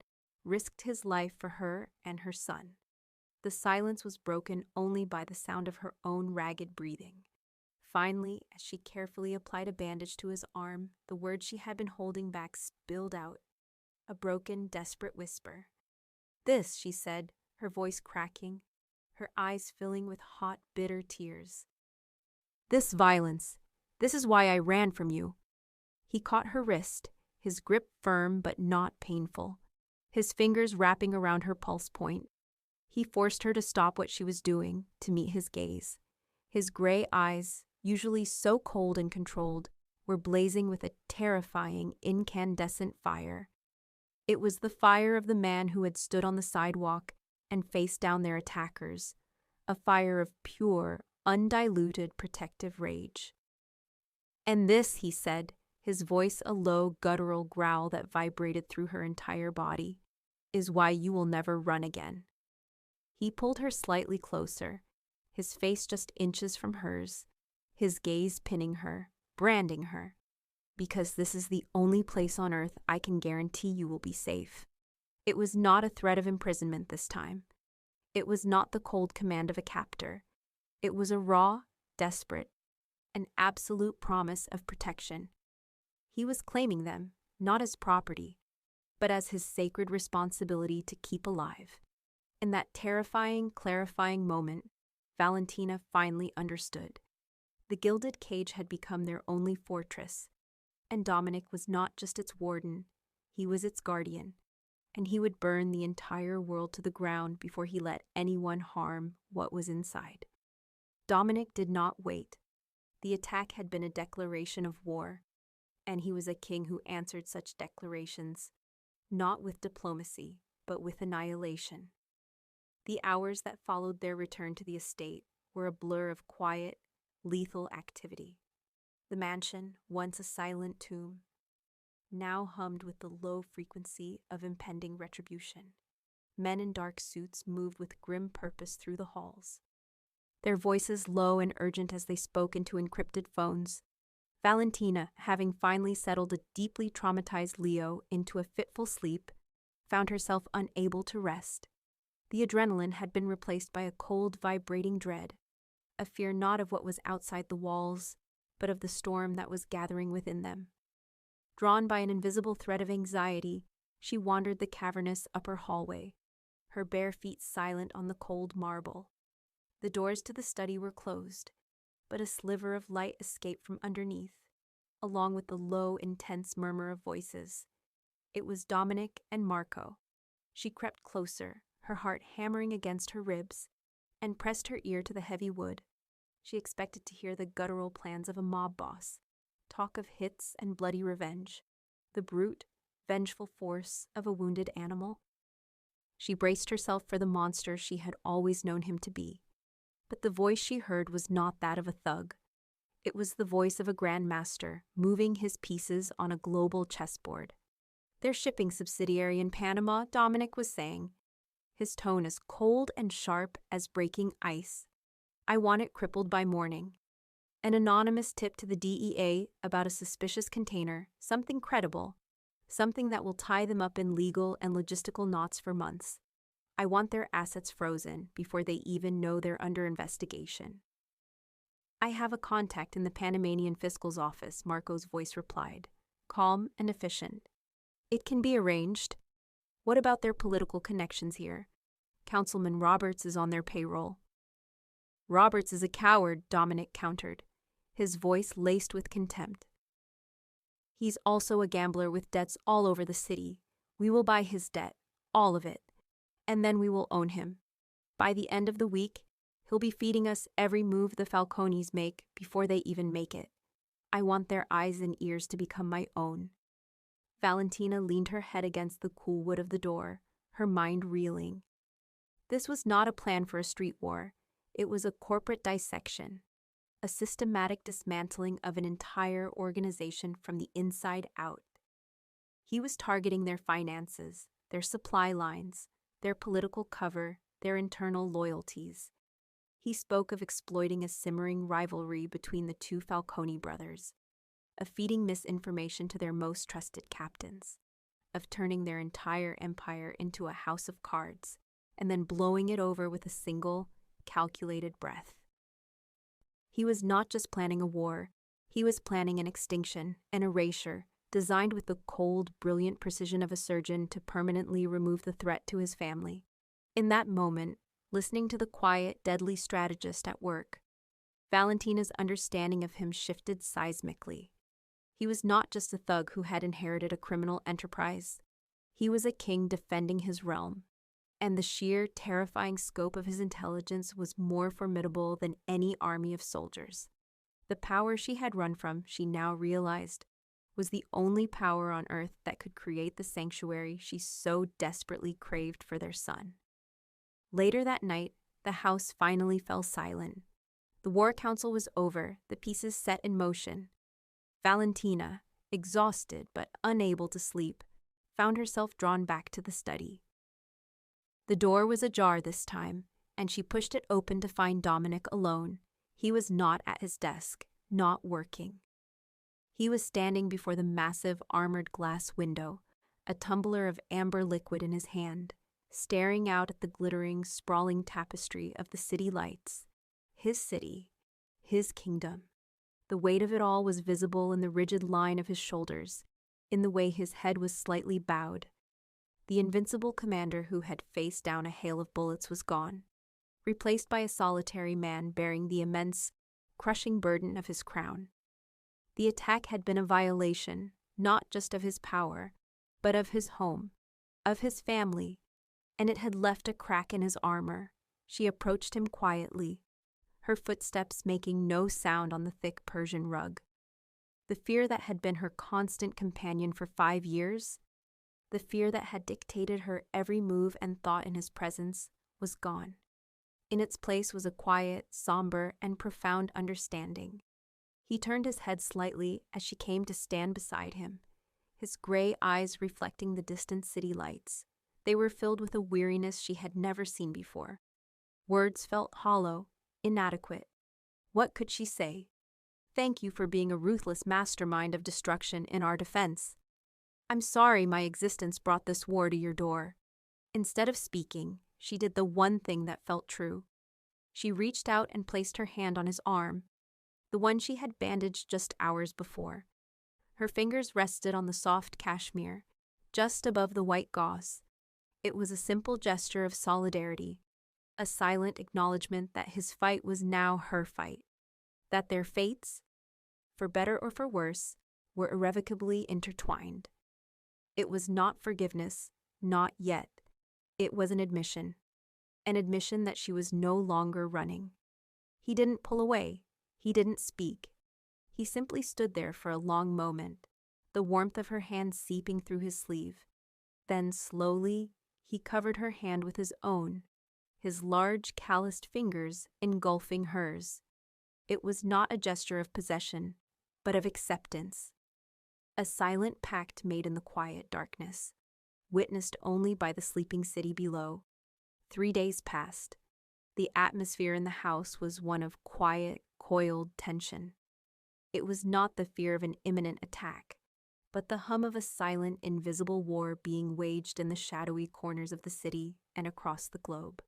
A: risked his life for her and her son. The silence was broken only by the sound of her own ragged breathing. Finally, as she carefully applied a bandage to his arm, the words she had been holding back spilled out, a broken, desperate whisper. "This," she said, her voice cracking, her eyes filling with hot, bitter tears. "This violence. This is why I ran from you." He caught her wrist, his grip firm but not painful, his fingers wrapping around her pulse point. He forced her to stop what she was doing, to meet his gaze. His gray eyes, usually so cold and controlled, were blazing with a terrifying, incandescent fire. It was the fire of the man who had stood on the sidewalk and faced down their attackers, a fire of pure, undiluted, protective rage. "And this," he said, his voice a low, guttural growl that vibrated through her entire body, "is why you will never run again." He pulled her slightly closer, his face just inches from hers, his gaze pinning her, branding her. "Because this is the only place on earth I can guarantee you will be safe." It was not a threat of imprisonment this time. It was not the cold command of a captor. It was a raw, desperate, an absolute promise of protection. He was claiming them, not as property, but as his sacred responsibility to keep alive. In that terrifying, clarifying moment, Valentina finally understood. The gilded cage had become their only fortress, and Dominic was not just its warden, he was its guardian, and he would burn the entire world to the ground before he let anyone harm what was inside. Dominic did not wait. The attack had been a declaration of war, and he was a king who answered such declarations, not with diplomacy, but with annihilation. The hours that followed their return to the estate were a blur of quiet, lethal activity. The mansion, once a silent tomb, now hummed with the low frequency of impending retribution. Men in dark suits moved with grim purpose through the halls, their voices low and urgent as they spoke into encrypted phones. Valentina, having finally settled a deeply traumatized Leo into a fitful sleep, found herself unable to rest. The adrenaline had been replaced by a cold, vibrating dread, a fear not of what was outside the walls, but of the storm that was gathering within them. Drawn by an invisible thread of anxiety, she wandered the cavernous upper hallway, her bare feet silent on the cold marble. The doors to the study were closed, but a sliver of light escaped from underneath, along with the low, intense murmur of voices. It was Dominic and Marco. She crept closer, her heart hammering against her ribs, and pressed her ear to the heavy wood. She expected to hear the guttural plans of a mob boss, talk of hits and bloody revenge, the brute, vengeful force of a wounded animal. She braced herself for the monster she had always known him to be, but the voice she heard was not that of a thug. It was the voice of a grandmaster moving his pieces on a global chessboard. "Their shipping subsidiary in Panama," Dominic was saying, his tone as cold and sharp as breaking ice. "I want it crippled by morning. An anonymous tip to the DEA about a suspicious container, something credible, something that will tie them up in legal and logistical knots for months. I want their assets frozen before they even know they're under investigation." "I have a contact in the Panamanian fiscal's office," Marco's voice replied, calm and efficient. "It can be arranged. What about their political connections here? Councilman Roberts is on their payroll." "Roberts is a coward," Dominic countered, his voice laced with contempt. He's also a gambler with debts all over the city. We will buy his debt, all of it, and then we will own him. By the end of the week, he'll be feeding us every move the Falcones make before they even make it. I want their eyes and ears to become my own." Valentina leaned her head against the cool wood of the door, her mind reeling. This was not a plan for a street war. It was a corporate dissection, a systematic dismantling of an entire organization from the inside out. He was targeting their finances, their supply lines, their political cover, their internal loyalties. He spoke of exploiting a simmering rivalry between the two Falcone brothers, of feeding misinformation to their most trusted captains, of turning their entire empire into a house of cards, and then blowing it over with a single, calculated breath. He was not just planning a war, he was planning an extinction, an erasure, designed with the cold, brilliant precision of a surgeon to permanently remove the threat to his family. In that moment, listening to the quiet, deadly strategist at work, Valentina's understanding of him shifted seismically. He was not just a thug who had inherited a criminal enterprise. He was a king defending his realm, and the sheer, terrifying scope of his intelligence was more formidable than any army of soldiers. The power she had run from, she now realized, was the only power on earth that could create the sanctuary she so desperately craved for their son. Later that night, the house finally fell silent. The war council was over, the pieces set in motion. Valentina, exhausted but unable to sleep, found herself drawn back to the study. The door was ajar this time, and she pushed it open to find Dominic alone. He was not at his desk, not working. He was standing before the massive armored glass window, a tumbler of amber liquid in his hand, staring out at the glittering, sprawling tapestry of the city lights. His city, his kingdom. The weight of it all was visible in the rigid line of his shoulders, in the way his head was slightly bowed. The invincible commander who had faced down a hail of bullets was gone, replaced by a solitary man bearing the immense, crushing burden of his crown. The attack had been a violation, not just of his power, but of his home, of his family, and it had left a crack in his armor. She approached him quietly, her footsteps making no sound on the thick Persian rug. The fear that had been her constant companion for 5 years, the fear that had dictated her every move and thought in his presence, was gone. In its place was a quiet, somber, and profound understanding. He turned his head slightly as she came to stand beside him, his gray eyes reflecting the distant city lights. They were filled with a weariness she had never seen before. Words felt hollow, inadequate. What could she say? "Thank you for being a ruthless mastermind of destruction in our defense. I'm sorry my existence brought this war to your door." Instead of speaking, she did the one thing that felt true. She reached out and placed her hand on his arm, the one she had bandaged just hours before. Her fingers rested on the soft cashmere, just above the white gauze. It was a simple gesture of solidarity, a silent acknowledgement that his fight was now her fight, that their fates, for better or for worse, were irrevocably intertwined. It was not forgiveness, not yet. It was an admission that she was no longer running. He didn't pull away. He didn't speak. He simply stood there for a long moment, the warmth of her hand seeping through his sleeve. Then, slowly, he covered her hand with his own, his large, calloused fingers engulfing hers. It was not a gesture of possession, but of acceptance. A silent pact made in the quiet darkness, witnessed only by the sleeping city below. 3 days passed. The atmosphere in the house was one of quiet, coiled tension. It was not the fear of an imminent attack, but the hum of a silent, invisible war being waged in the shadowy corners of the city and across the globe.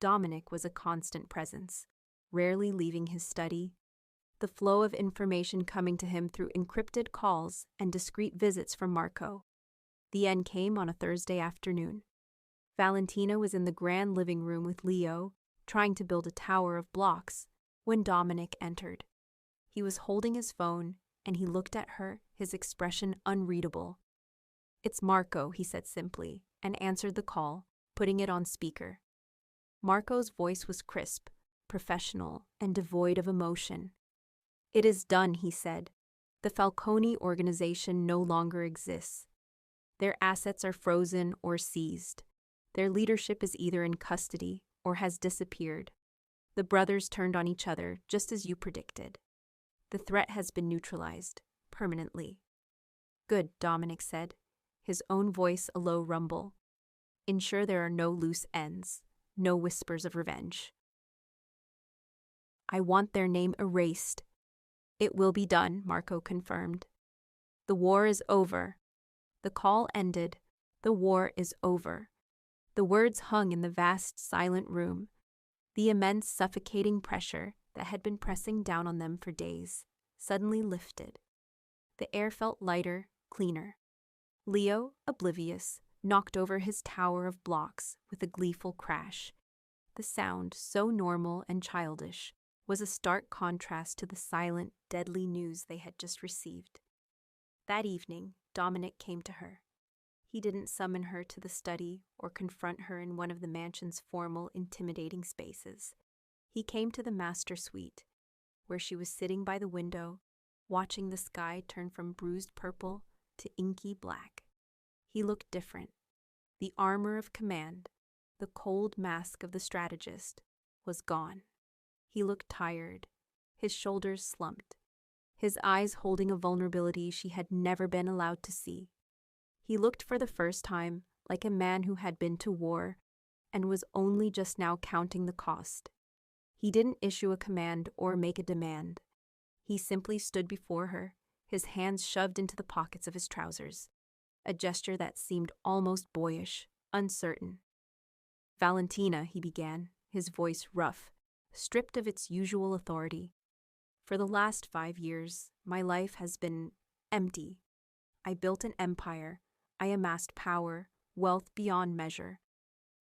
A: Dominic was a constant presence, rarely leaving his study, the flow of information coming to him through encrypted calls and discreet visits from Marco. The end came on a Thursday afternoon. Valentina was in the grand living room with Leo, trying to build a tower of blocks, when Dominic entered. He was holding his phone, and he looked at her, his expression unreadable. "It's Marco," he said simply, and answered the call, putting it on speaker. Marco's voice was crisp, professional, and devoid of emotion. "It is done," he said. "The Falcone organization no longer exists. Their assets are frozen or seized. Their leadership is either in custody or has disappeared. The brothers turned on each other, just as you predicted. The threat has been neutralized, permanently." "Good," Dominic said, his own voice a low rumble. "Ensure there are no loose ends, no whispers of revenge." "I want their name erased." "It will be done," Marco confirmed. "The war is over." The call ended. The war is over. The words hung in the vast, silent room. The immense, suffocating pressure that had been pressing down on them for days suddenly lifted. The air felt lighter, cleaner. Leo, oblivious, knocked over his tower of blocks with a gleeful crash. The sound, so normal and childish, was a stark contrast to the silent, deadly news they had just received. That evening, Dominic came to her. He didn't summon her to the study or confront her in one of the mansion's formal, intimidating spaces. He came to the master suite, where she was sitting by the window, watching the sky turn from bruised purple to inky black. He looked different. The armor of command, the cold mask of the strategist, was gone. He looked tired, his shoulders slumped, his eyes holding a vulnerability she had never been allowed to see. He looked for the first time like a man who had been to war and was only just now counting the cost. He didn't issue a command or make a demand. He simply stood before her, his hands shoved into the pockets of his trousers, a gesture that seemed almost boyish, uncertain. "Valentina," he began, his voice rough, stripped of its usual authority. "For the last 5 years, my life has been empty. I built an empire. I amassed power, wealth beyond measure.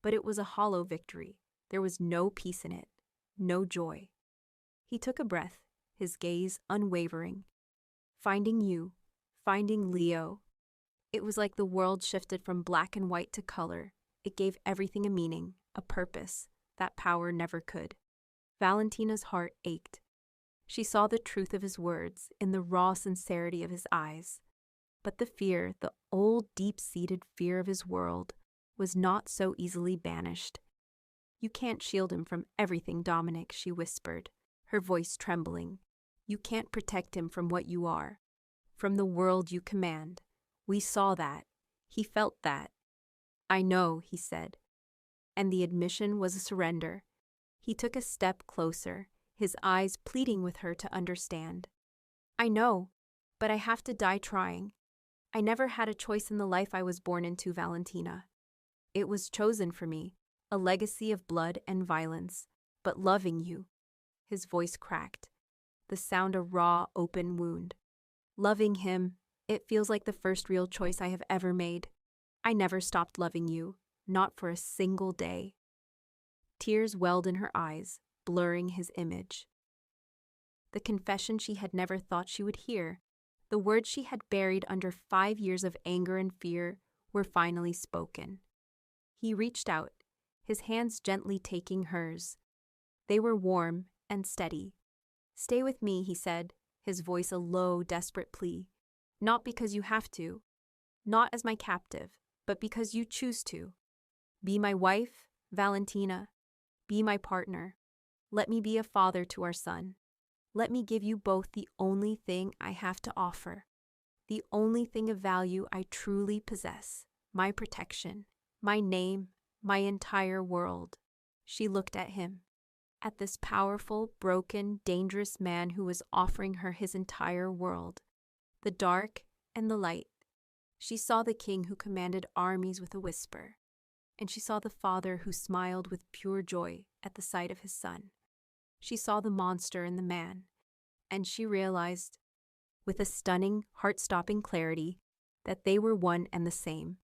A: But it was a hollow victory. There was no peace in it, no joy." He took a breath, his gaze unwavering. "Finding you, finding Leo." It was like the world shifted from black and white to color. It gave everything a meaning, a purpose, that power never could. Valentina's heart ached. She saw the truth of his words in the raw sincerity of his eyes. But the fear, the old deep-seated fear of his world, was not so easily banished. "You can't shield him from everything, Dominic," she whispered, her voice trembling. "You can't protect him from what you are, from the world you command. We saw that. He felt that." "I know," he said. And the admission was a surrender. He took a step closer, his eyes pleading with her to understand. "I know, but I have to die trying. I never had a choice in the life I was born into, Valentina. It was chosen for me, a legacy of blood and violence, but loving you." His voice cracked, the sound a raw, open wound. "Loving him, it feels like the first real choice I have ever made. I never stopped loving you, not for a single day." Tears welled in her eyes, blurring his image. The confession she had never thought she would hear, the words she had buried under 5 years of anger and fear, were finally spoken. He reached out, his hands gently taking hers. They were warm and steady. "Stay with me," he said, his voice a low, desperate plea. "Not because you have to, not as my captive, but because you choose to. Be my wife, Valentina. Be my partner. Let me be a father to our son. Let me give you both the only thing I have to offer, the only thing of value I truly possess, my protection, my name, my entire world." She looked at him, at this powerful, broken, dangerous man who was offering her his entire world, the dark and the light. She saw the king who commanded armies with a whisper, and she saw the father who smiled with pure joy at the sight of his son. She saw the monster in the man, and she realized, with a stunning, heart-stopping clarity, that they were one and the same,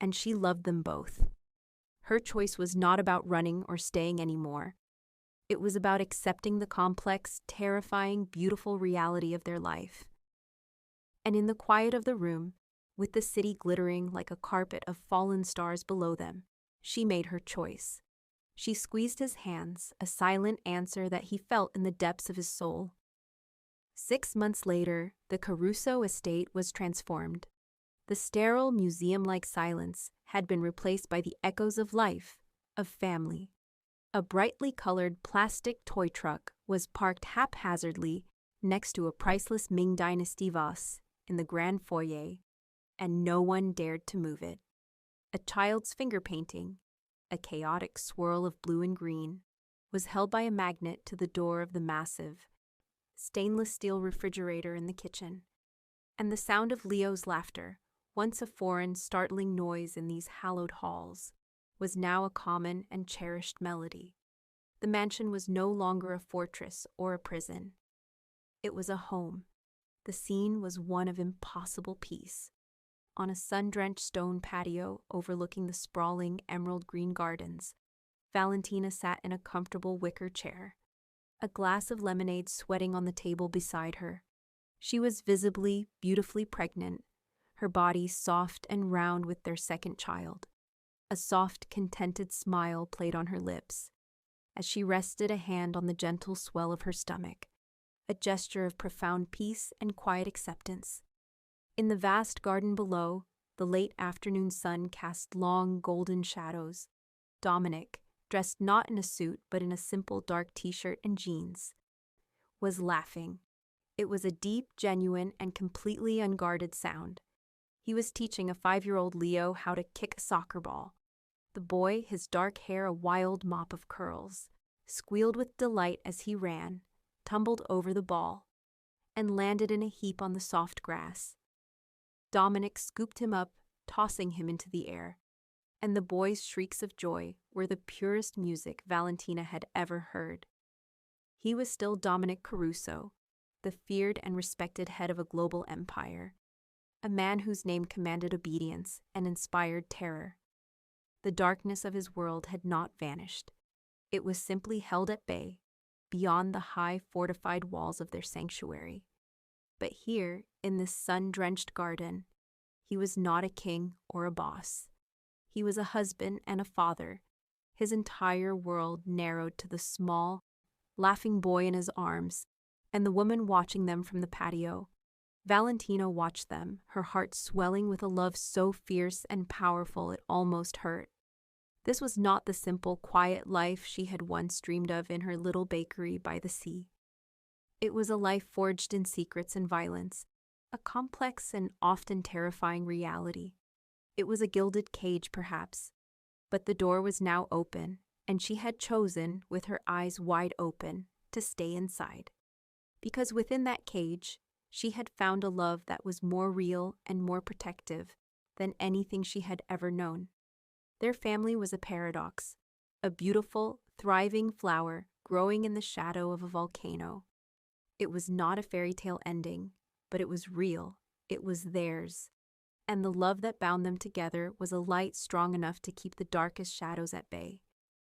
A: and she loved them both. Her choice was not about running or staying anymore. It was about accepting the complex, terrifying, beautiful reality of their life. And in the quiet of the room, with the city glittering like a carpet of fallen stars below them, she made her choice. She squeezed his hands, a silent answer that he felt in the depths of his soul. 6 months later, the Caruso estate was transformed. The sterile, museum-like silence had been replaced by the echoes of life, of family. A brightly colored plastic toy truck was parked haphazardly next to a priceless Ming Dynasty vase in the grand foyer, and no one dared to move it. A child's finger painting, a chaotic swirl of blue and green, was held by a magnet to the door of the massive, stainless steel refrigerator in the kitchen, and the sound of Leo's laughter, once a foreign, startling noise in these hallowed halls, was now a common and cherished melody. The mansion was no longer a fortress or a prison. It was a home. The scene was one of impossible peace. On a sun-drenched stone patio overlooking the sprawling emerald green gardens, Valentina sat in a comfortable wicker chair, a glass of lemonade sweating on the table beside her. She was visibly, beautifully pregnant, her body soft and round with their second child. A soft, contented smile played on her lips as she rested a hand on the gentle swell of her stomach, a gesture of profound peace and quiet acceptance. In the vast garden below, the late afternoon sun cast long, golden shadows. Dominic, dressed not in a suit but in a simple dark t-shirt and jeans, was laughing. It was a deep, genuine, and completely unguarded sound. He was teaching a 5-year-old Leo how to kick a soccer ball. The boy, his dark hair a wild mop of curls, squealed with delight as he ran, tumbled over the ball, and landed in a heap on the soft grass. Dominic scooped him up, tossing him into the air, and the boy's shrieks of joy were the purest music Valentina had ever heard. He was still Dominic Caruso, the feared and respected head of a global empire, a man whose name commanded obedience and inspired terror. The darkness of his world had not vanished. It was simply held at bay, beyond the high fortified walls of their sanctuary. But here, in this sun-drenched garden, he was not a king or a boss. He was a husband and a father, his entire world narrowed to the small, laughing boy in his arms and the woman watching them from the patio. Valentina watched them, her heart swelling with a love so fierce and powerful it almost hurt. This was not the simple, quiet life she had once dreamed of in her little bakery by the sea. It was a life forged in secrets and violence, a complex and often terrifying reality. It was a gilded cage, perhaps, but the door was now open, and she had chosen, with her eyes wide open, to stay inside. Because within that cage, she had found a love that was more real and more protective than anything she had ever known. Their family was a paradox, a beautiful, thriving flower growing in the shadow of a volcano. It was not a fairy tale ending, but it was real. It was theirs. And the love that bound them together was a light strong enough to keep the darkest shadows at bay.